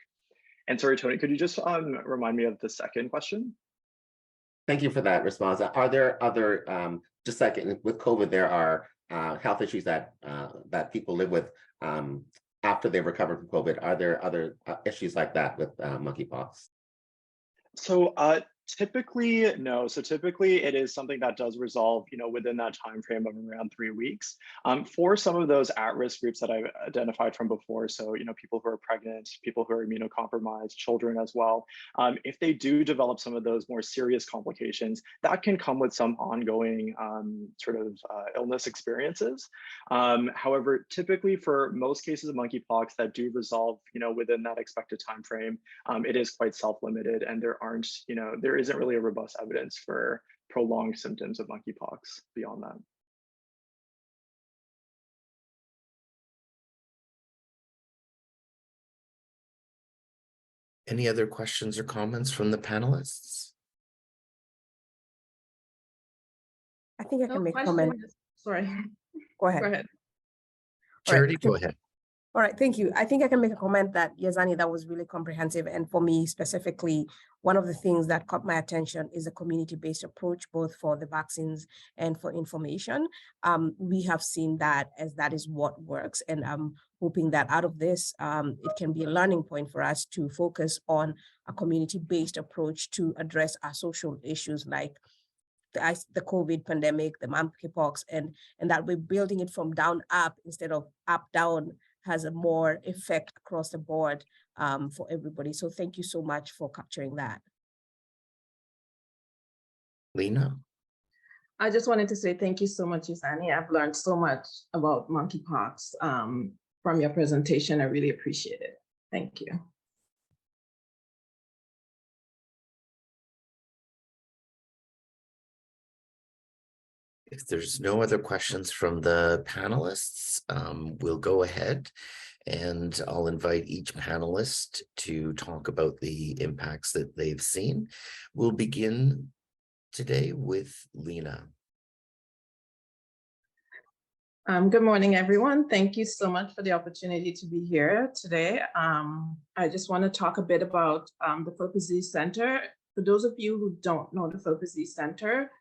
And sorry, Tony, could you just remind me of the second question? Thank you for that response. Are there other, just like with COVID, there are health issues that people live with after they've recovered from COVID? Are there other issues like that with monkeypox? So typically, no. So typically it is something that does resolve, within that time frame of around 3 weeks. For some of those at-risk groups that I've identified from before, so people who are pregnant, people who are immunocompromised, children as well, if they do develop some of those more serious complications, that can come with some ongoing illness experiences. However, typically for most cases of monkeypox that do resolve, within that expected time frame, it is quite self-limited, and there aren't, there isn't really a robust evidence for prolonged symptoms of monkeypox beyond that. Any other questions or comments from the panelists? I think I can make a question. comment. Sorry. Go ahead. Go ahead. Charity, go ahead. All right, thank you. I think I can make a comment that, Yezarni, that was really comprehensive. And for me specifically, one of the things that caught my attention is a community-based approach, both for the vaccines and for information. We have seen that as that is what works. And I'm hoping that out of this, it can be a learning point for us to focus on a community-based approach to address our social issues like the COVID pandemic, the monkeypox, and that we're building it from down up instead of up down, has a more effect across the board for everybody. So thank you so much for capturing that. Lena? I just wanted to say thank you so much, Yezarni. I've learned so much about monkeypox from your presentation. I really appreciate it. Thank you. If there's no other questions from the panelists, we'll go ahead and I'll invite each panelist to talk about the impacts that they've seen. We'll begin today with Lena. Good morning, everyone. Thank you so much for the opportunity to be here today. I just want to talk a bit about the Philip Aziz Center. For those of you who don't know the Philip Aziz Center,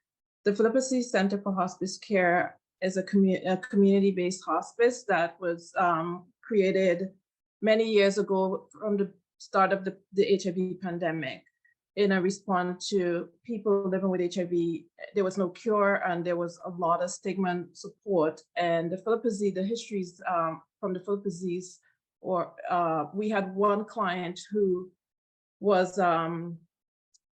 the Philip Aziz Center for Hospice Care is a community-based hospice that was created many years ago from the start of the HIV pandemic in a response to people living with HIV. There was no cure and there was a lot of stigma and support. And the Philip Aziz, the histories from the Philip Aziz, we had one client who was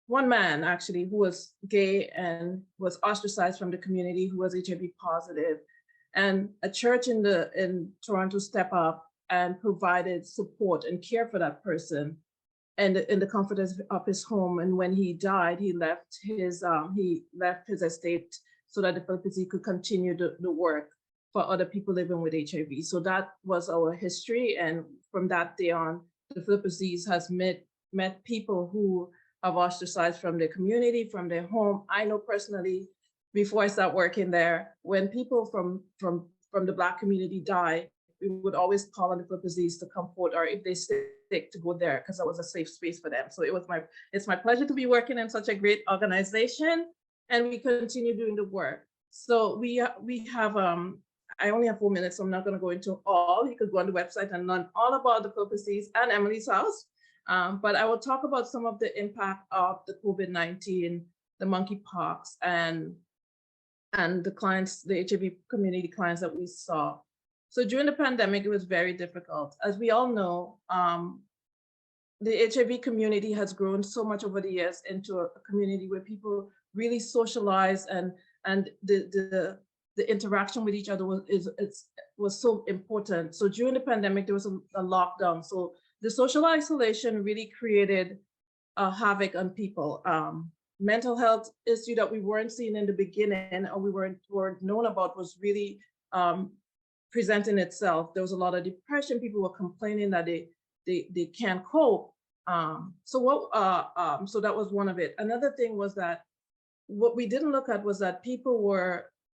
one man actually who was gay and was ostracized from the community, who was HIV positive, and a church in Toronto stepped up and provided support and care for that person and in the comfort of his home. And when he died, he left his estate so that the Philip Aziz could continue the work for other people living with HIV. So that was our history, and from that day on, the Philip Aziz has met people who have ostracized from their community, from their home. I know personally, before I start working there, when people from the Black community die, we would always call on the Flipperzies to come forward, or if they sick, to go there, because that was a safe space for them. So it's my pleasure to be working in such a great organization, and we continue doing the work. So we have I only have 4 minutes, so I'm not going to go into all. You could go on the website and learn all about the Flipperzies and Emily's house. But I will talk about some of the impact of the COVID-19, the monkeypox, and the clients, the HIV community clients that we saw. So during the pandemic, it was very difficult. As we all know, the HIV community has grown so much over the years into a community where people really socialize, and the interaction with each other was so important. So during the pandemic, there was a lockdown. So the social isolation really created havoc on people. Mental health issue that we weren't seeing in the beginning, or we weren't known about, was really presenting itself. There was a lot of depression. People were complaining that they can't cope. So that was one of it. Another thing was that what we didn't look at was that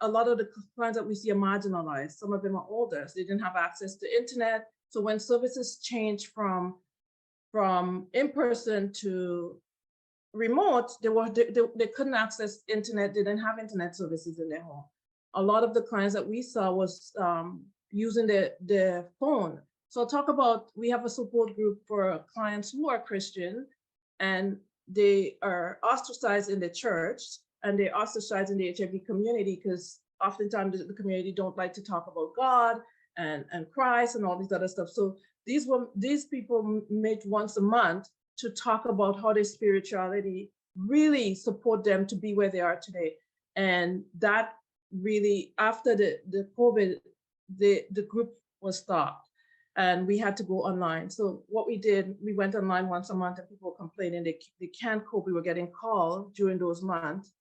a lot of the clients that we see are marginalized. Some of them are older, so they didn't have access to internet. So when services changed from in-person to remote, they couldn't access internet. They didn't have internet services in their home. A lot of the clients that we saw was using their phone. So I'll talk about, we have a support group for clients who are Christian, and they are ostracized in the church, and they're ostracized in the HIV community, because oftentimes the community don't like to talk about God and Christ and all these other stuff. So these people meet once a month to talk about how their spirituality really support them to be where they are today. And that really, after the COVID, the group was stopped, and we had to go online. So what we did, we went online once a month, and people were complaining they can't cope. We were getting calls during those months,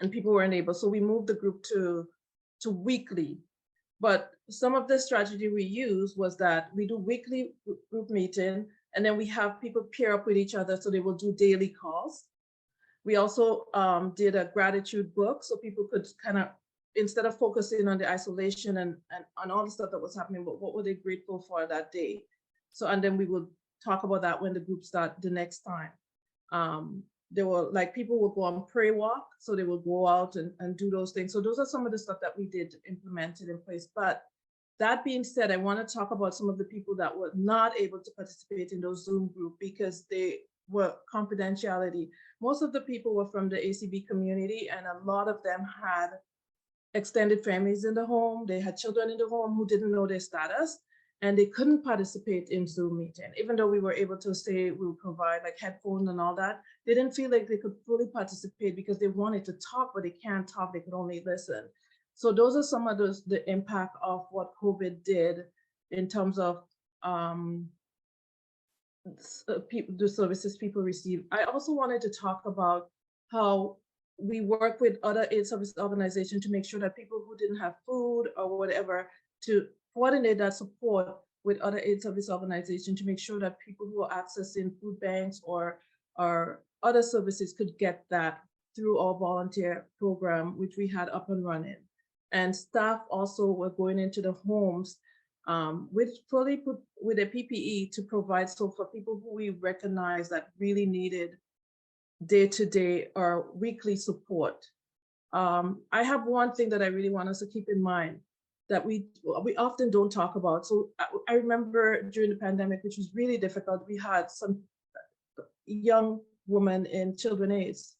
and people weren't able. So we moved the group to weekly. But some of the strategy we used was that we do weekly group meeting, and then we have people pair up with each other, so they will do daily calls. We also did a gratitude book, so people could kind of, instead of focusing on the isolation and on all the stuff that was happening, but what were they grateful for that day? So, and then we would talk about that when the group start the next time. There were, like, people would go on prayer walk, so they would go out and do those things. So those are some of the stuff that we did implemented in place. But that being said, I want to talk about some of the people that were not able to participate in those Zoom group because they were confidentiality. Most of the people were from the ACB community, and a lot of them had extended families in the home. They had children in the home who didn't know their status, and they couldn't participate in Zoom meeting. Even though we were able to say we would provide like headphones and all that, they didn't feel like they could fully participate because they wanted to talk, but they can't talk, they could only listen. So those are some of the impact of what COVID did in terms of the services people receive. I also wanted to talk about how we work with other aid service organizations to make sure that people who didn't have food or whatever, to coordinate that support with other aid service organizations to make sure that people who are accessing food banks or other services could get that through our volunteer program, which we had up and running. And staff also were going into the homes with a PPE to provide, so for people who we recognize that really needed day-to-day or weekly support. I have one thing that I really want us to keep in mind that we often don't talk about. So I remember during the pandemic, which was really difficult, we had some young women in children's aids,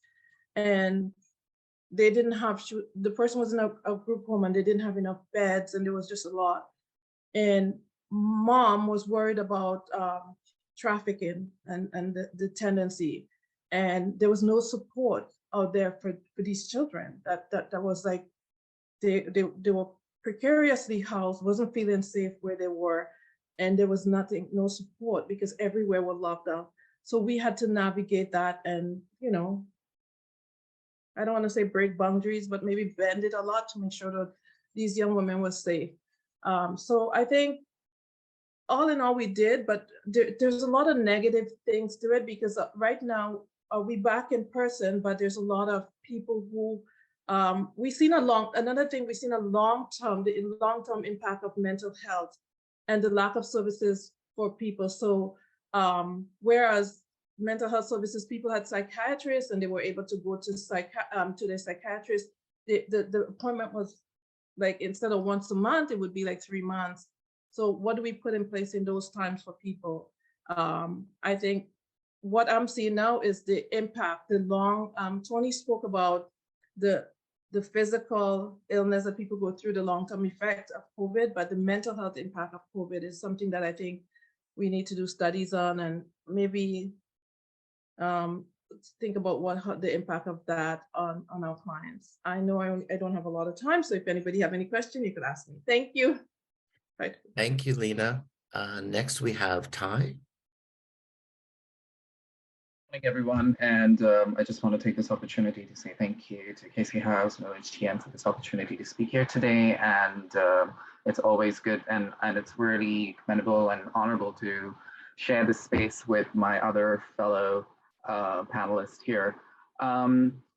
and they didn't have, the person was in a group home and they didn't have enough beds, and there was just a lot. And mom was worried about trafficking and the tendency, and there was no support out there for these children. That was like, they were precariously housed, wasn't feeling safe where they were, and there was nothing, no support, because everywhere was locked down. So we had to navigate that, and I don't want to say break boundaries, but maybe bend it a lot to make sure that these young women were safe. So I think all in all we did, but there's a lot of negative things to it, because right now are we back in person, but there's a lot of people who another thing we've seen the long-term impact of mental health and the lack of services for people. So whereas mental health services, people had psychiatrists and they were able to go to their psychiatrist, the appointment was like, instead of once a month, it would be like 3 months. So what do we put in place in those times for people? I think what I'm seeing now is the impact, Tony spoke about the physical illness that people go through, the long-term effect of COVID, but the mental health impact of COVID is something that I think we need to do studies on, and maybe think about the impact of that on our clients. I know I don't have a lot of time, so if anybody have any question, you could ask me. Thank you. Right. Thank you, Lena. Next we have Ty. Morning, everyone, and I just want to take this opportunity to say thank you to Casey House and OHTM for this opportunity to speak here today. And it's always good and it's really commendable and honorable to share this space with my other fellow panelists here.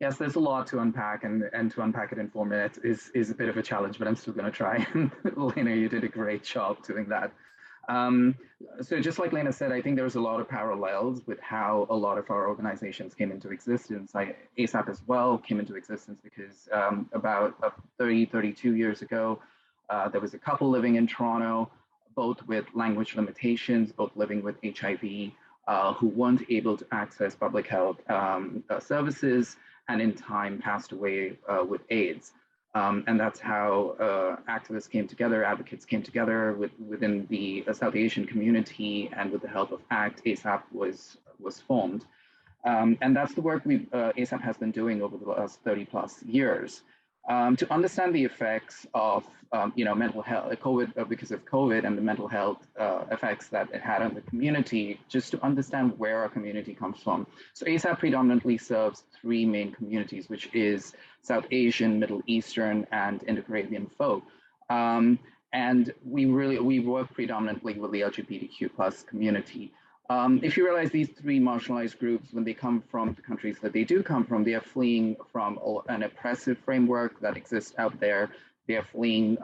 Yes, there's a lot to unpack, and to unpack it in 4 minutes is a bit of a challenge, but I'm still going to try. Lena, you did a great job doing that. So just like Lena said, I think there's a lot of parallels with how a lot of our organizations came into existence. ASAP as well came into existence because about 32 years ago, there was a couple living in Toronto, both with language limitations, both living with HIV, who weren't able to access public health services, and in time passed away with AIDS. And that's how activists came together, advocates came together within the South Asian community, and with the help of ACT, ASAP was formed. And that's the work ASAP has been doing over the last 30 plus years. To understand the effects of mental health, COVID, because of COVID and the mental health effects that it had on the community, just to understand where our community comes from. So ASAP predominantly serves 3 main communities, which is South Asian, Middle Eastern, and Indo-Caribbean folk. And we work predominantly with the LGBTQ plus community. If you realize these 3 marginalized groups, when they come from the countries that they do come from, they are fleeing from an oppressive framework that exists out there. They are fleeing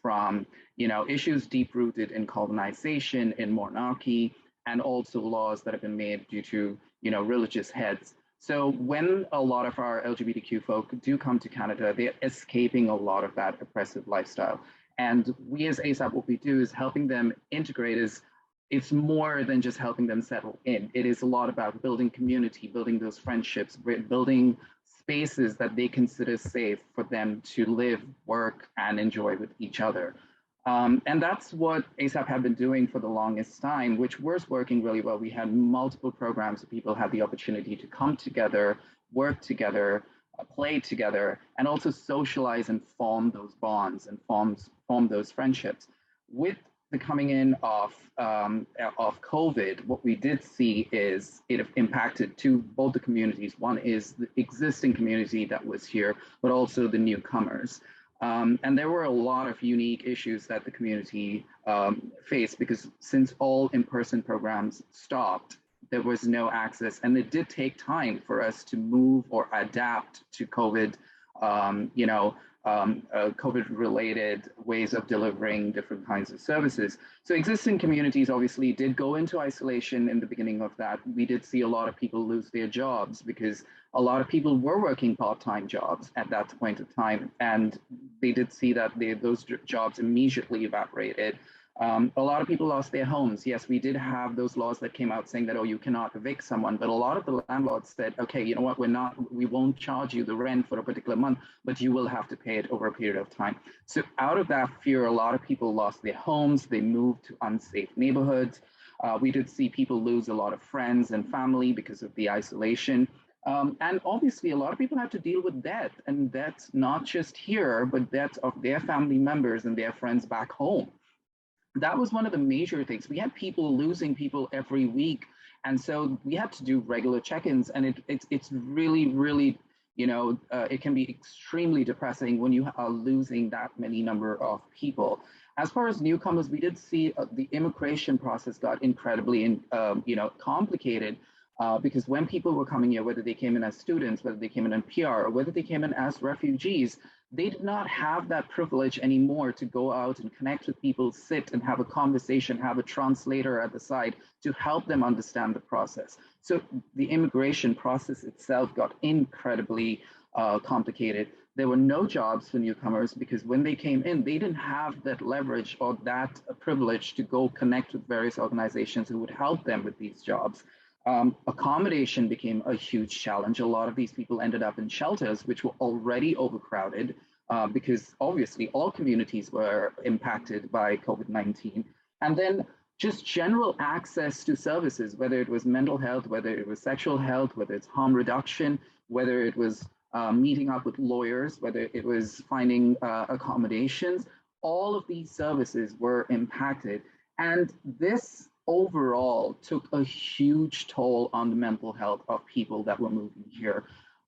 from issues deep-rooted in colonization, in monarchy, and also laws that have been made due to religious heads. So when a lot of our LGBTQ folk do come to Canada, they're escaping a lot of that oppressive lifestyle. And we as ASAP, what we do is helping them integrate. It's more than just helping them settle in. It is a lot about building community, building those friendships, building spaces that they consider safe for them to live, work, and enjoy with each other. And that's what ASAP had been doing for the longest time, which was working really well. We had multiple programs that people had the opportunity to come together, work together, play together, and also socialize and form those bonds and form those friendships. With the coming in of COVID, what we did see is it impacted both the communities. One is the existing community that was here, but also the newcomers. And there were a lot of unique issues that the community faced, because since all in-person programs stopped, there was no access, and it did take time for us to move or adapt to COVID, COVID-related ways of delivering different kinds of services. So existing communities obviously did go into isolation in the beginning of that. We did see a lot of people lose their jobs because a lot of people were working part-time jobs at that point of time, and they did see that those jobs immediately evaporated. A lot of people lost their homes. Yes, we did have those laws that came out saying that, oh, you cannot evict someone, but a lot of the landlords said, okay, you know what, we won't charge you the rent for a particular month, but you will have to pay it over a period of time. So out of that fear, a lot of people lost their homes. They moved to unsafe neighborhoods. We did see people lose a lot of friends and family because of the isolation. And obviously, a lot of people had to deal with death, and that's not just here, but death of their family members and their friends back home. That was one of the major things. We had people losing people every week. And so we had to do regular check-ins, and it's really, really, it can be extremely depressing when you are losing that many number of people. As far as newcomers, we did see the immigration process got incredibly, complicated. Because when people were coming here, whether they came in as students, whether they came in PR, or whether they came in as refugees, they did not have that privilege anymore to go out and connect with people, sit and have a conversation, have a translator at the side to help them understand the process. So the immigration process itself got incredibly complicated. There were no jobs for newcomers because when they came in, they didn't have that leverage or that privilege to go connect with various organizations who would help them with these jobs. Accommodation became a huge challenge. A lot of these people ended up in shelters, which were already overcrowded because obviously all communities were impacted by COVID-19. And then just general access to services, whether it was mental health, whether it was sexual health, whether it's harm reduction, whether it was meeting up with lawyers, whether it was finding accommodations, all of these services were impacted. And this overall took a huge toll on the mental health of people that were moving here.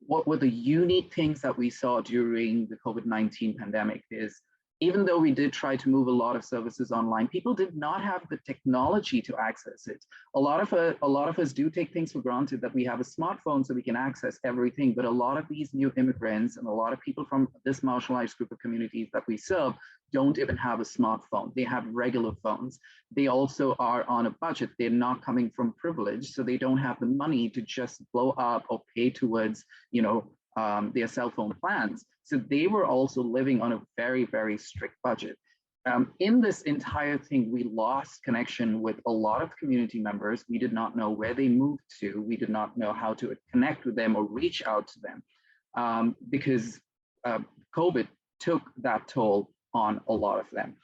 What were the unique things that we saw during the COVID-19 pandemic is, even though we did try to move a lot of services online, people did not have the technology to access it. A lot of us do take things for granted that we have a smartphone so we can access everything, but a lot of these new immigrants and a lot of people from this marginalized group of communities that we serve don't even have a smartphone. They have regular phones. They also are on a budget. They're not coming from privilege, so they don't have the money to just blow up or pay towards, their cell phone plans. So they were also living on a very, very strict budget. In this entire thing, we lost connection with a lot of community members. We did not know where they moved to. We did not know how to connect with them or reach out to them because COVID took that toll on a lot of them.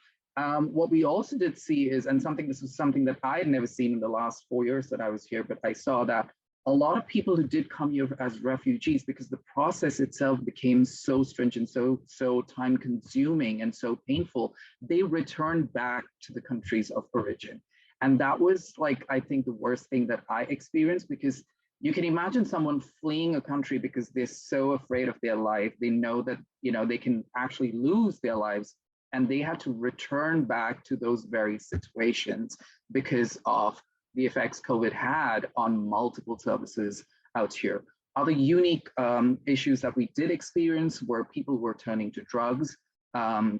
What we also did see is, and this was something that I had never seen in the last 4 years that I was here, but I saw that a lot of people who did come here as refugees, because the process itself became so stringent, so time consuming and so painful, they returned back to the countries of origin. And that was I think the worst thing that I experienced, because you can imagine someone fleeing a country because they're so afraid of their life. They know that, they can actually lose their lives, and they had to return back to those very situations because of the effects COVID had on multiple services out here. Other unique issues that we did experience were people were turning to drugs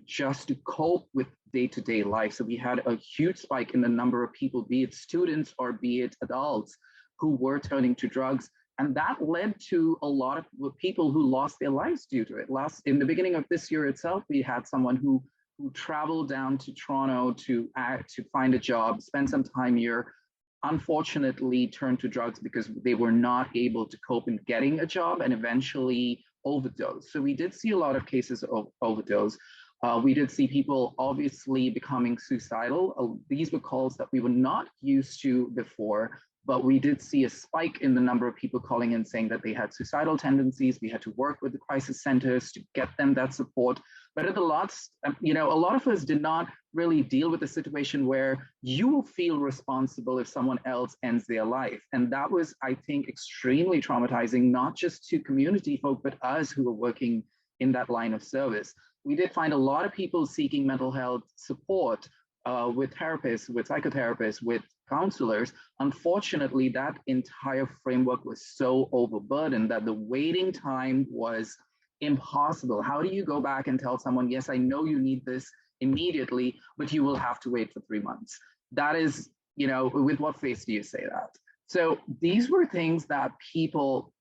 just to cope with day-to-day life. So we had a huge spike in the number of people, be it students or be it adults, who were turning to drugs. And that led to a lot of people who lost their lives due to it. In the beginning of this year itself, we had someone who traveled down to Toronto to find a job, spend some time here, unfortunately turned to drugs because they were not able to cope in getting a job and eventually overdose. So we did see a lot of cases of overdose. We did see people obviously becoming suicidal. These were calls that we were not used to before, but we did see a spike in the number of people calling in saying that they had suicidal tendencies. We had to work with the crisis centers to get them that support. But a lot of us did not really deal with the situation where you feel responsible if someone else ends their life. And that was, I think, extremely traumatizing, not just to community folk, but us who were working in that line of service. We did find a lot of people seeking mental health support with therapists, with psychotherapists, with counselors. Unfortunately, that entire framework was so overburdened that the waiting time was impossible. How do you go back and tell someone, yes, I know you need this immediately, but you will have to wait for 3 months? That is, with what face do you say that? So these were things that people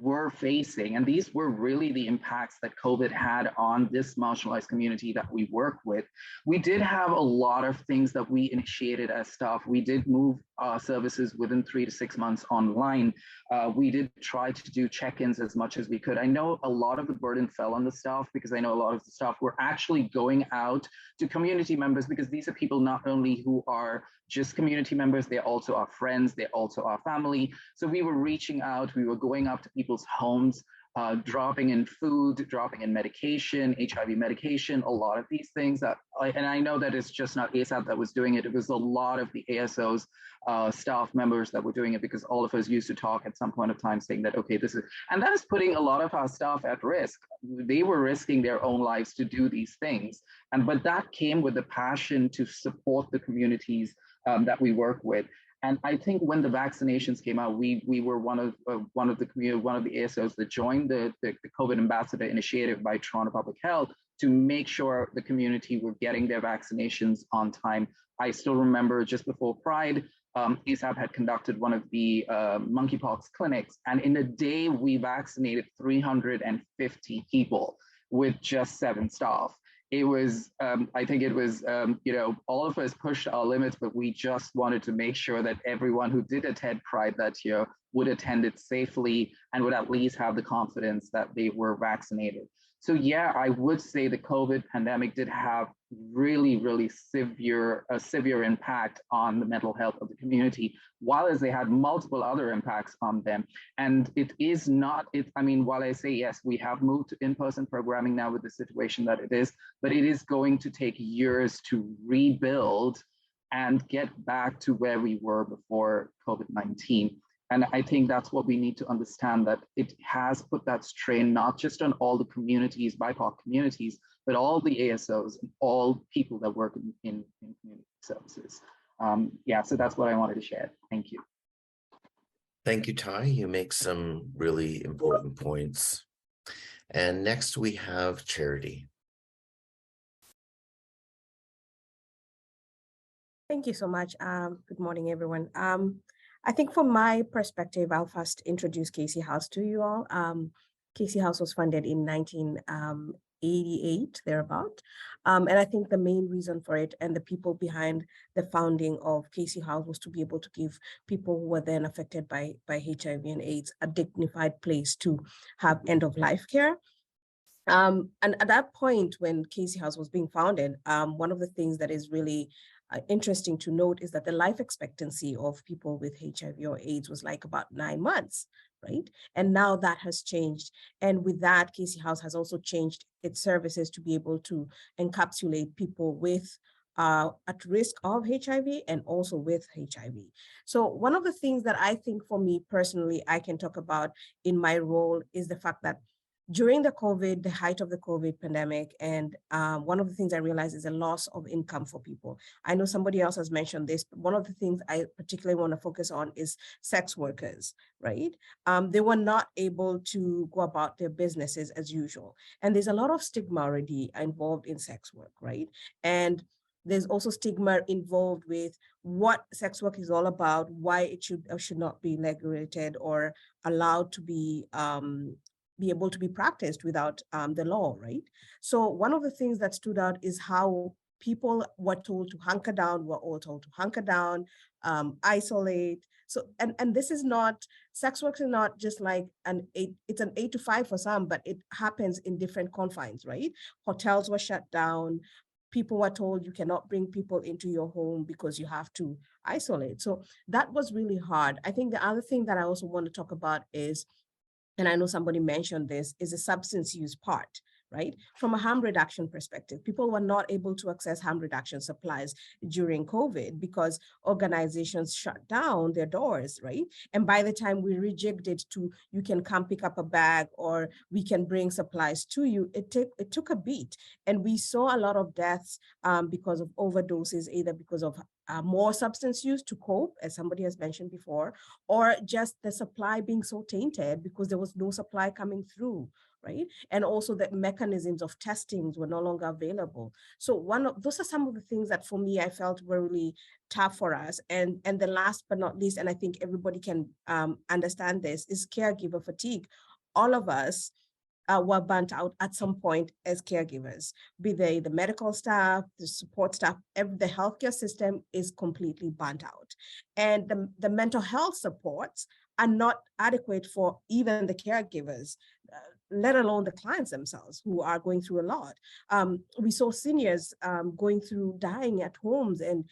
were facing, and these were really the impacts that COVID had on this marginalized community that we work with. We did have a lot of things that we initiated as staff. We did move services within 3 to 6 months online. We did try to do check-ins as much as we could. I know a lot of the burden fell on the staff because I know a lot of the staff were actually going out to community members, because these are people not only who are just community members, they're also our friends, they're also our family. So we were reaching out, we were going up to people's homes, dropping in food, dropping in medication, HIV medication, a lot of these things and I know that it's just not ASAP that was doing it. It was a lot of the ASO's staff members that were doing it, because all of us used to talk at some point of time saying that, okay, and that is putting a lot of our staff at risk. They were risking their own lives to do these things. But that came with the passion to support the communities that we work with. And I think when the vaccinations came out, we were one of the ASOs that joined the COVID Ambassador Initiative by Toronto Public Health to make sure the community were getting their vaccinations on time. I still remember just before Pride, ASAP had conducted one of the monkeypox clinics, and in a day we vaccinated 350 people with just 7 staff. It was, I think it was, all of us pushed our limits, but we just wanted to make sure that everyone who did attend Pride that year would attend it safely and would at least have the confidence that they were vaccinated. So yeah, I would say the COVID pandemic did have really severe impact on the mental health of the community, while as they had multiple other impacts on them. And it is not, while I say yes, we have moved to in-person programming now with the situation that it is, but it is going to take years to rebuild and get back to where we were before COVID-19. And I think that's what we need to understand, that it has put that strain not just on all the communities, BIPOC communities, but all the ASOs and all people that work in community services. So that's what I wanted to share. Thank you. Thank you, Ty. You make some really important points. And next we have Charity. Thank you so much. Good morning, everyone. I think from my perspective, I'll first introduce Casey House to you all. Casey House was funded in 1988, thereabout. And I think the main reason for it and the people behind the founding of Casey House was to be able to give people who were then affected by HIV and AIDS a dignified place to have end-of-life care. And at that point, when Casey House was being founded, one of the things that is really interesting to note is that the life expectancy of people with HIV or AIDS was like about 9 months, right? And now that has changed. And with that, Casey House has also changed its services to be able to encapsulate people with at risk of HIV and also with HIV. So one of the things that I think for me personally, I can talk about in my role is the fact that during the height of the COVID pandemic, and one of the things I realized is a loss of income for people. I know somebody else has mentioned this, but one of the things I particularly want to focus on is sex workers, right? They were not able to go about their businesses as usual. And there's a lot of stigma already involved in sex work, right? And there's also stigma involved with what sex work is all about, why it should or should not be regulated or allowed to be able to be practiced without the law, right? So one of the things that stood out is how people were told to hunker down, we're all told to hunker down, isolate. So, and this is not, sex work is not just like it's an 8 to 5 for some, but it happens in different confines, right? Hotels were shut down. People were told you cannot bring people into your home because you have to isolate. So that was really hard. I think the other thing that I also want to talk about is, and I know somebody mentioned this, is the substance use part, right? From a harm reduction perspective, people were not able to access harm reduction supplies during COVID because organizations shut down their doors, right? And by the time we rejigged it to, you can come pick up a bag or we can bring supplies to you, it took a beat. And we saw a lot of deaths because of overdoses, either because of more substance use to cope, as somebody has mentioned before, or just the supply being so tainted because there was no supply coming through, right? And also the mechanisms of testings were no longer available. So those are some of the things that for me, I felt were really tough for us. And the last but not least, and I think everybody can understand this, is caregiver fatigue. All of us were burnt out at some point as caregivers, be they the medical staff, the support staff, the healthcare system is completely burnt out. And the mental health supports are not adequate for even the caregivers, let alone the clients themselves who are going through a lot. We saw seniors going through dying at homes, and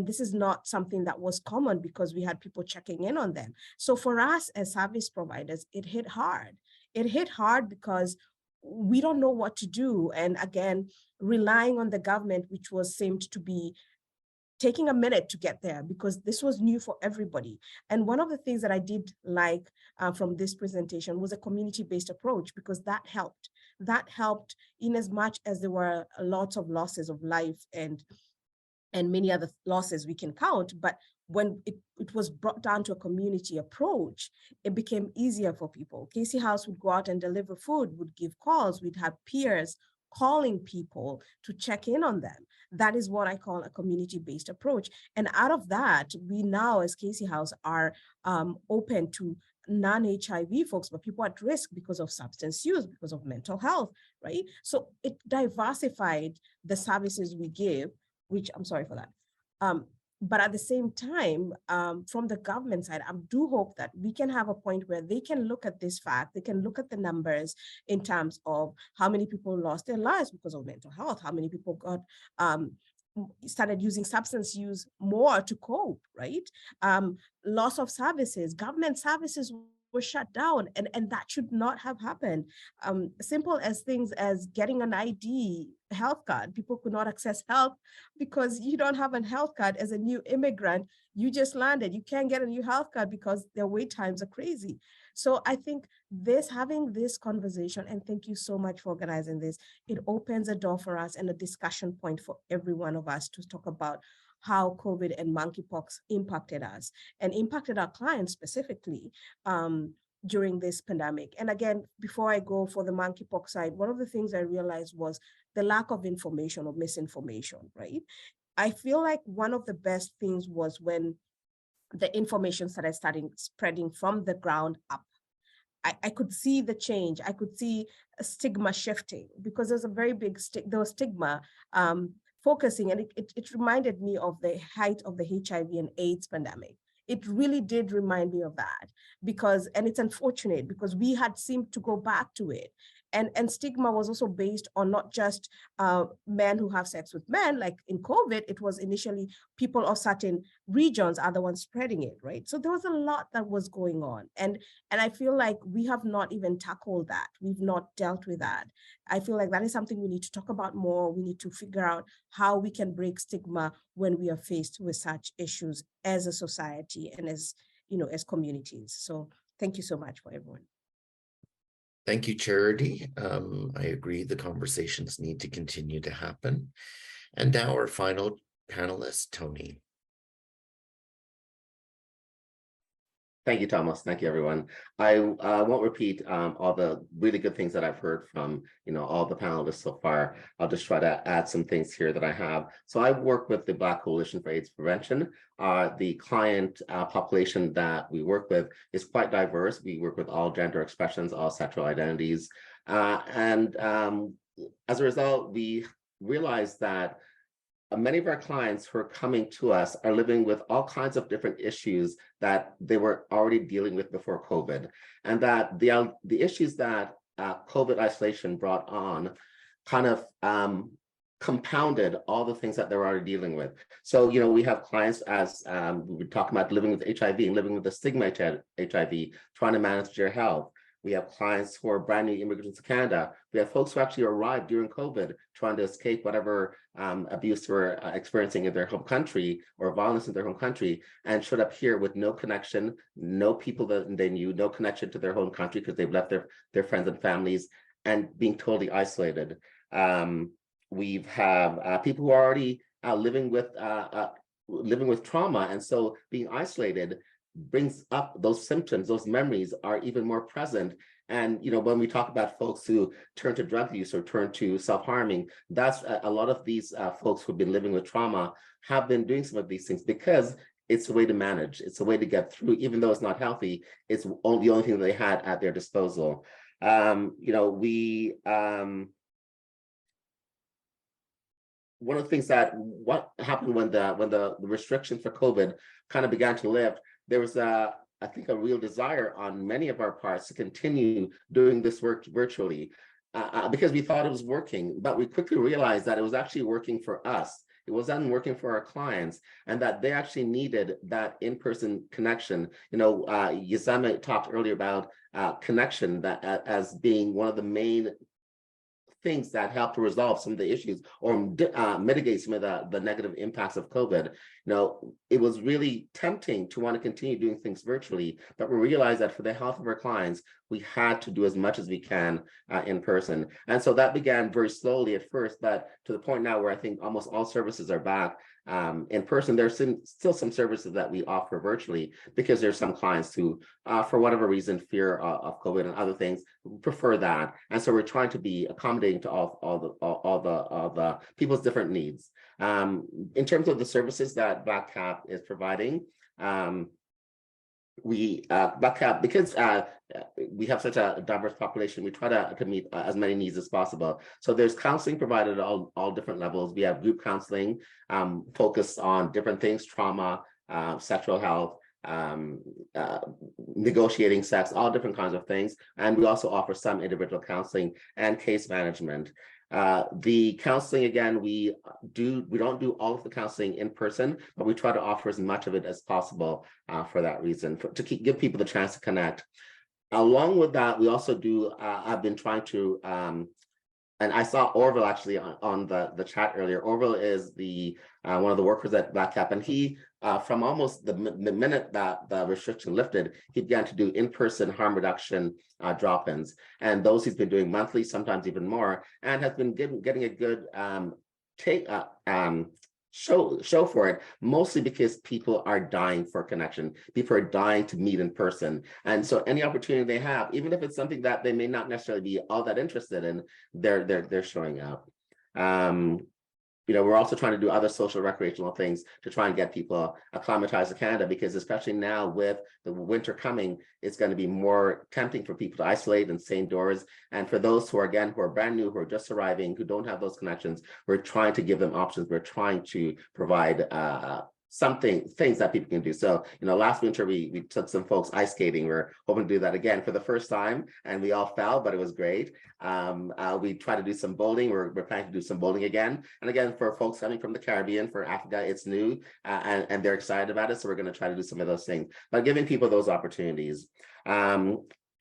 this is not something that was common because we had people checking in on them. So for us as service providers, it hit hard. It hit hard because we don't know what to do. And again, relying on the government, which seemed to be taking a minute to get there because this was new for everybody. And one of the things that I did like from this presentation was a community-based approach, because that helped. That helped in as much as there were lots of losses of life and many other losses we can count, but when it was brought down to a community approach, it became easier for people. Casey House would go out and deliver food, would give calls, we'd have peers calling people to check in on them. That is what I call a community-based approach. And out of that, we now as Casey House are open to non-HIV folks, but people at risk because of substance use, because of mental health, right? So it diversified the services we give, which I'm sorry for that. But at the same time, from the government side, I do hope that we can have a point where they can look at this fact, they can look at the numbers in terms of how many people lost their lives because of mental health, how many people got started using substance use more to cope, right? Loss of services, government services were shut down, and that should not have happened. Simple as things as getting an ID health card. People could not access health because you don't have a health card as a new immigrant. You just landed. You can't get a new health card because their wait times are crazy. So I think having this conversation, and thank you so much for organizing this, it opens a door for us and a discussion point for every one of us to talk about how COVID and monkeypox impacted us and impacted our clients specifically during this pandemic. And again, before I go for the monkeypox side, one of the things I realized was the lack of information or misinformation, right? I feel like one of the best things was when the information started spreading from the ground up. I could see the change. I could see a stigma shifting because there's a very big stigma focusing, and it reminded me of the height of the HIV and AIDS pandemic. It really did remind me of that and it's unfortunate because we had seemed to go back to it. And stigma was also based on not just men who have sex with men, like in COVID, it was initially people of certain regions are the ones spreading it, right? So there was a lot that was going on. And I feel like we have not even tackled that. We've not dealt with that. I feel like that is something we need to talk about more. We need to figure out how we can break stigma when we are faced with such issues as a society and as communities. So thank you so much for everyone. Thank you, Charity. I agree the conversations need to continue to happen. And now our final panelist, Tony. Thank you, Thomas. Thank you, everyone. I won't repeat all the really good things that I've heard from all the panelists so far. I'll just try to add some things here that I have. So I work with the Black Coalition for AIDS Prevention. The client population that we work with is quite diverse. We work with all gender expressions, all sexual identities. And as a result, we realized that many of our clients who are coming to us are living with all kinds of different issues that they were already dealing with before COVID, and that the issues that COVID isolation brought on kind of compounded all the things that they're already dealing with. So, we have clients, as we were talking about, living with HIV and living with the stigma of HIV, trying to manage their health. We have clients who are brand new immigrants to Canada. We have folks who actually arrived during COVID, trying to escape whatever abuse they were experiencing in their home country or violence in their home country, and showed up here with no connection, no people that they knew, no connection to their home country because they've left their friends and families, and being totally isolated. We've have people who are already living with trauma, and so being isolated brings up those symptoms. Those memories are even more present. And when we talk about folks who turn to drug use or turn to self-harming, that's a lot of these folks who've been living with trauma have been doing some of these things because it's a way to manage. It's a way to get through, even though it's not healthy. It's the only thing that they had at their disposal. One of the things what happened when the restrictions for COVID kind of began to lift, there was I think a real desire on many of our parts to continue doing this work virtually because we thought it was working, but we quickly realized that it was actually working for us. It wasn't working for our clients, and that they actually needed that in-person connection. Yezarni talked earlier about connection as being one of the main things that help to resolve some of the issues or mitigate some of the negative impacts of COVID. It was really tempting to want to continue doing things virtually, but we realized that for the health of our clients, we had to do as much as we can in person. And so that began very slowly at first, but to the point now where I think almost all services are back. in person. There's still some services that we offer virtually because there's some clients who, for whatever reason, fear of COVID and other things, prefer that. And so we're trying to be accommodating to all the people's different needs. In terms of the services that Black Cap is providing, Black Cap, because we have such a diverse population, we try to meet as many needs as possible. So there's counseling provided at all different levels. We have group counseling focused on different things: trauma, sexual health, negotiating sex, all different kinds of things. And we also offer some individual counseling and case management. The counseling, again, we don't do all of the counseling in person, but we try to offer as much of it as possible for that reason, to give people the chance to connect. Along with that, we also do, I've been trying to, and I saw Orville actually on the chat earlier. Orville is one of the workers at Black Cap, and he, from almost the minute that the restriction lifted, he began to do in-person harm reduction drop-ins, and those he's been doing monthly, sometimes even more, and has been getting a good show for it, mostly because people are dying for connection. People are dying to meet in person. And so any opportunity they have, even if it's something that they may not necessarily be all that interested in, they're showing up. We're also trying to do other social recreational things to try and get people acclimatized to Canada, because especially now with the winter coming, it's going to be more tempting for people to isolate and stay indoors. And for those who are brand new, who are just arriving, who don't have those connections, we're trying to give them options. We're trying to provide things that people can do. So, last winter we took some folks ice skating. We're hoping to do that again for the first time, and we all fell, but it was great. We tried to do some bowling. We're planning to do some bowling again. And again, for folks coming from the Caribbean, for Africa, it's new, and they're excited about it. So we're going to try to do some of those things, but giving people those opportunities.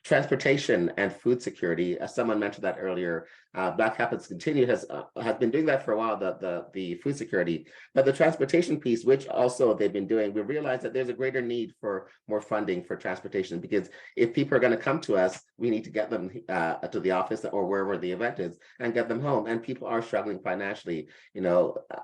Transportation and food security, as someone mentioned that earlier, Black Cap has been doing that for a while, the food security, but the transportation piece, which also they've been doing, we realize that there's a greater need for more funding for transportation, because if people are going to come to us, we need to get them to the office or wherever the event is and get them home, and people are struggling financially.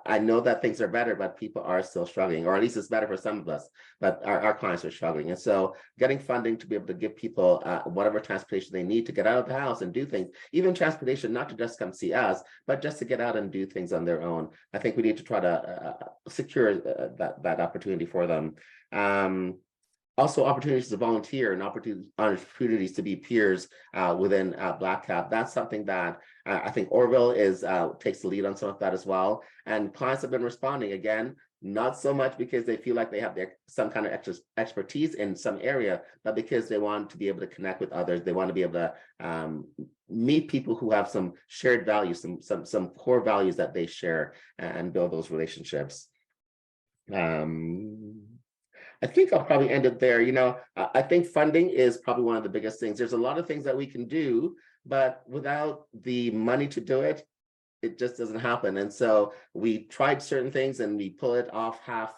I know that things are better, but people are still struggling, or at least it's better for some of us, but our clients are struggling. And so getting funding to be able to give people whatever transportation they need to get out of the house and do things, even transportation, not to just come see us, but just to get out and do things on their own. I think we need to try to secure that opportunity for them. Also, opportunities to volunteer and opportunities to be peers within Black Cap. That's something that I think Orville takes the lead on some of that as well. And clients have been responding, again, not so much because they feel like they have some kind of expertise in some area, but because they want to be able to connect with others. They want to be able to meet people who have some shared values, some core values that they share, and build those relationships. I think I'll probably end it there. I think funding is probably one of the biggest things. There's a lot of things that we can do, but without the money to do it, it just doesn't happen. And so we tried certain things and we pull it off half.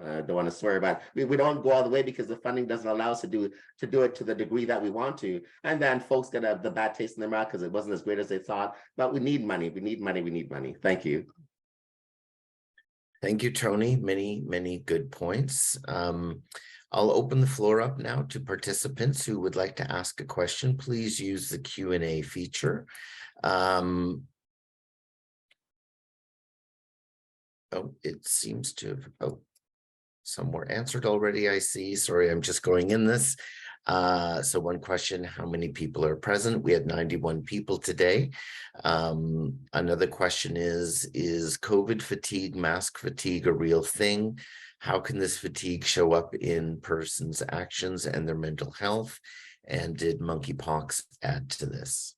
I don't want to swear, but we don't go all the way because the funding doesn't allow us to do it to the degree that we want to. And then folks get the bad taste in their mouth because it wasn't as great as they thought. But we need money. We need money. We need money. Thank you. Thank you, Tony. Many, many good points. I'll open the floor up now to participants who would like to ask a question. Please use the Q&A feature. It seems to have, some were answered already, I see. Sorry, I'm just going in this. So one question, how many people are present? We had 91 people today. Another question is COVID fatigue, mask fatigue a real thing? How can this fatigue show up in persons' actions and their mental health? And did monkeypox add to this?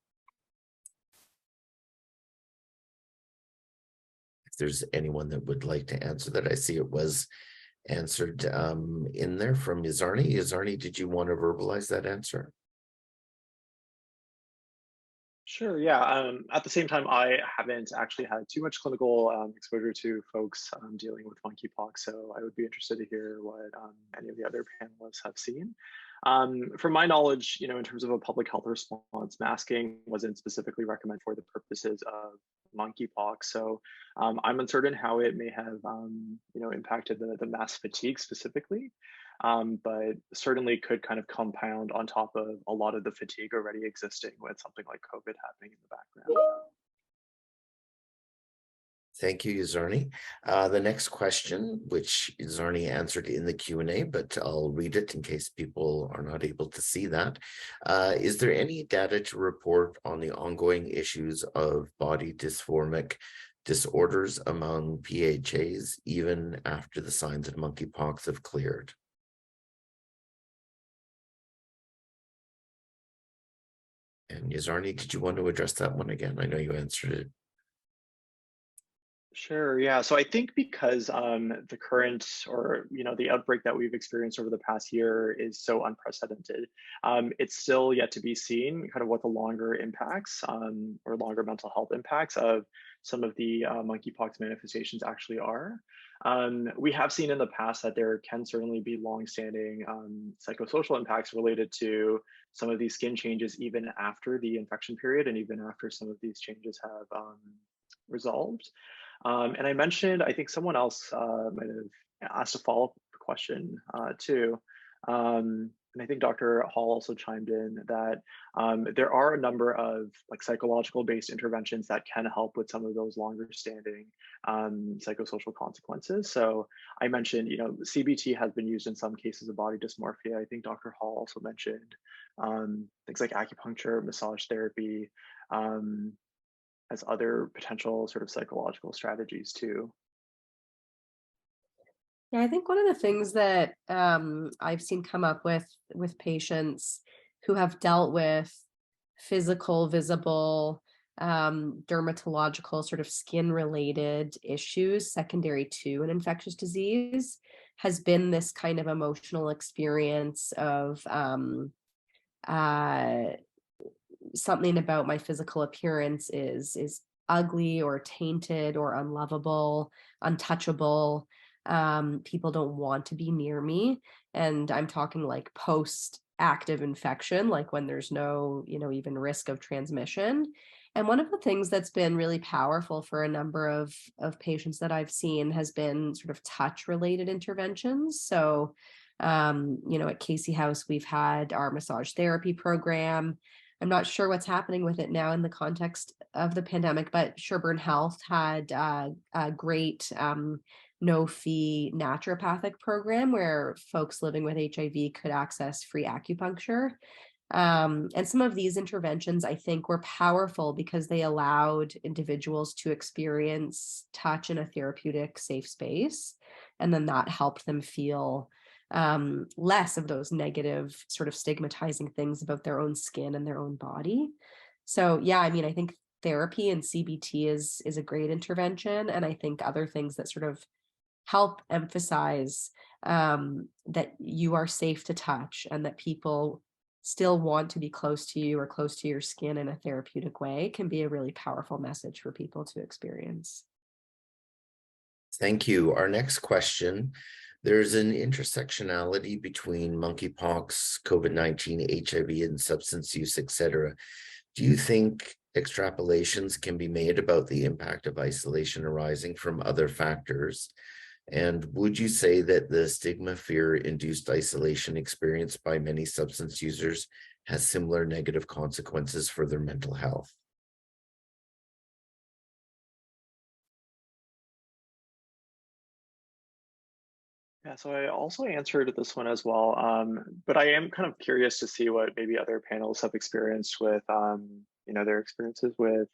If there's anyone that would like to answer that, I see it was answered in there from Yezarni. Yezarni, did you want to verbalize that answer? Sure, yeah. At the same time, I haven't actually had too much clinical exposure to folks dealing with monkeypox, so I would be interested to hear what any of the other panelists have seen. From my knowledge, in terms of a public health response, masking wasn't specifically recommended for the purposes of monkeypox. So I'm uncertain how it may have impacted the mass fatigue specifically, but certainly could kind of compound on top of a lot of the fatigue already existing with something like COVID happening in the background. Thank you, Yezarni. The next question, which Yezarni answered in the Q&A, but I'll read it in case people are not able to see that. Is there any data to report on the ongoing issues of body dysformic disorders among PHAs, even after the signs of monkeypox have cleared? And Yezarni, did you want to address that one again? I know you answered it. Sure. Yeah. So I think because the current or the outbreak that we've experienced over the past year is so unprecedented, it's still yet to be seen kind of what the longer impacts or longer mental health impacts of some of the monkeypox manifestations actually are. We have seen in the past that there can certainly be longstanding psychosocial impacts related to some of these skin changes even after the infection period and even after some of these changes have resolved. And I mentioned, I think someone else might have asked a follow-up question too. And I think Dr. Hall also chimed in that there are a number of psychological based interventions that can help with some of those longer standing psychosocial consequences. So I mentioned, CBT has been used in some cases of body dysmorphia. I think Dr. Hall also mentioned things like acupuncture, massage therapy, as other potential sort of psychological strategies too. Yeah, I think one of the things that I've seen come up with patients who have dealt with physical, visible, dermatological sort of skin related issues secondary to an infectious disease has been this kind of emotional experience of something about my physical appearance is ugly or tainted or unlovable, untouchable. People don't want to be near me. And I'm talking like post active infection, like when there's no, even risk of transmission. And one of the things that's been really powerful for a number of patients that I've seen has been sort of touch related interventions. So, at Casey House, we've had our massage therapy program. I'm not sure what's happening with it now in the context of the pandemic, but Sherburne Health had a great no-fee naturopathic program where folks living with HIV could access free acupuncture. And some of these interventions, I think, were powerful because they allowed individuals to experience touch in a therapeutic, safe space. And then that helped them feel less of those negative sort of stigmatizing things about their own skin and their own body. So yeah, I mean, I think therapy and CBT is a great intervention. And I think other things that sort of help emphasize that you are safe to touch and that people still want to be close to you or close to your skin in a therapeutic way can be a really powerful message for people to experience. Thank you. Our next question. There's an intersectionality between monkeypox, COVID-19, HIV, and substance use, etc. Do you think extrapolations can be made about the impact of isolation arising from other factors? And would you say that the stigma, fear-induced isolation experienced by many substance users has similar negative consequences for their mental health? Yeah, so I also answered this one as well, but I am kind of curious to see what maybe other panels have experienced with, their experiences with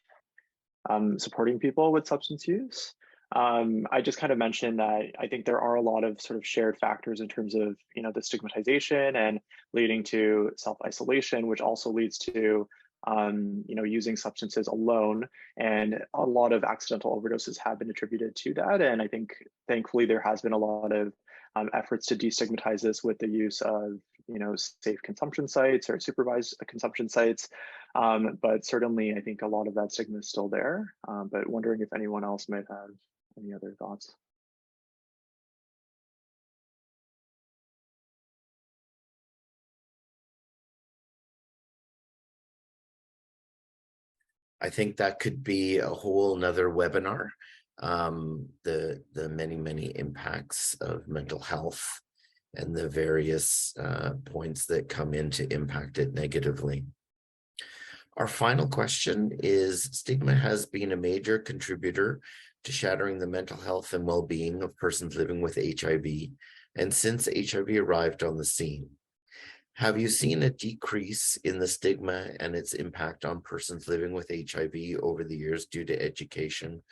supporting people with substance use. I just kind of mentioned that I think there are a lot of sort of shared factors in terms of, the stigmatization and leading to self-isolation, which also leads to, using substances alone. And a lot of accidental overdoses have been attributed to that. And I think, thankfully, there has been a lot of efforts to destigmatize this with the use of, safe consumption sites or supervised consumption sites. But certainly, I think a lot of that stigma is still there. But wondering if anyone else might have any other thoughts. I think that could be a whole nother webinar. The many impacts of mental health and the various points that come in to impact it negatively. Our final question is, stigma has been a major contributor to shattering the mental health and well-being of persons living with HIV, and since HIV arrived on the scene. Have you seen a decrease in the stigma and its impact on persons living with HIV over the years due to education,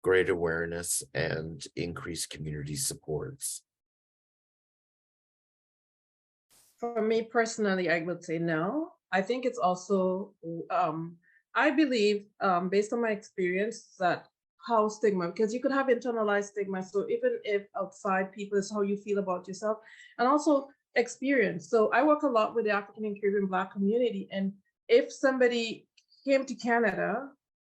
great awareness, and increased community supports? For me personally, I would say no. I think it's also, I believe, based on my experience, that how stigma, because you could have internalized stigma. So even if outside people is how you feel about yourself, and also experience. So I work a lot with the African and Caribbean Black community. And if somebody came to Canada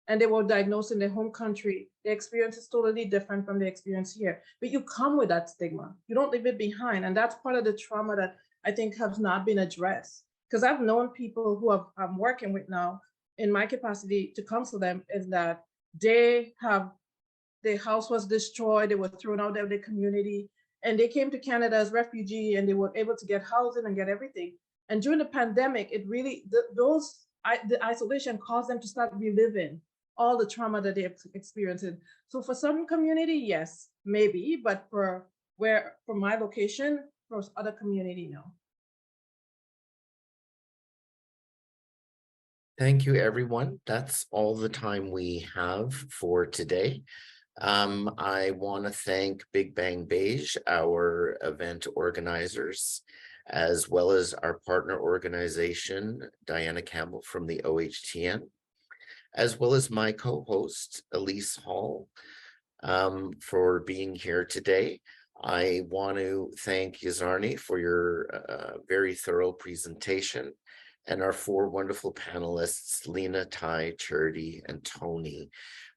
and they were diagnosed in their home country, the experience is totally different from the experience here. But you come with that stigma. You don't leave it behind. And that's part of the trauma that I think has not been addressed. Because I've known people who I'm working with now in my capacity to counsel them, is that their house was destroyed, they were thrown out of the community, and they came to Canada as refugee and they were able to get housing and get everything. And during the pandemic, it really, the isolation caused them to start reliving all the trauma that they experienced. So for some community, yes, maybe, but for my location, for other community, no. Thank you, everyone. That's all the time we have for today. I want to thank Big Bang Beige, our event organizers, as well as our partner organization, Diana Campbell from the OHTN, as well as my co-host, Elise Hall, for being here today. I want to thank Yezarni for your very thorough presentation, and our four wonderful panelists, Lena, Ty, Charity, and Tony,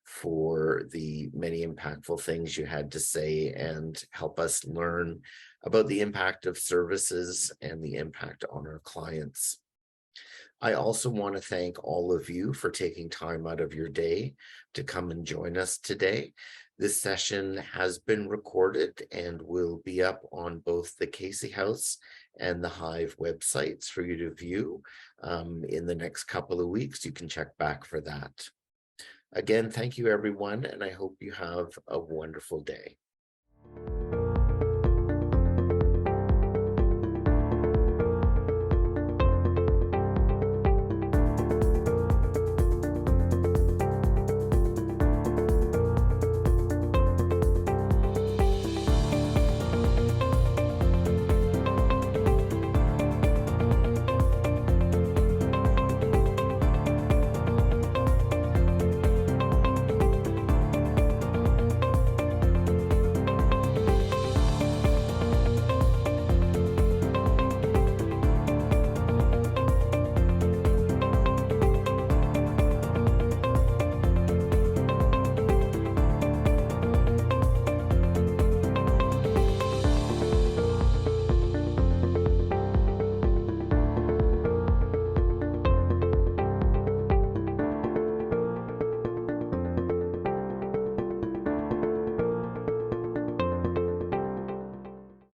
for the many impactful things you had to say and help us learn about the impact of services and the impact on our clients. I also want to thank all of you for taking time out of your day to come and join us today. This session has been recorded and will be up on both the Casey House and the Hive websites for you to view in the next couple of weeks. You can check back for that. Again, thank you, everyone, and I hope you have a wonderful day.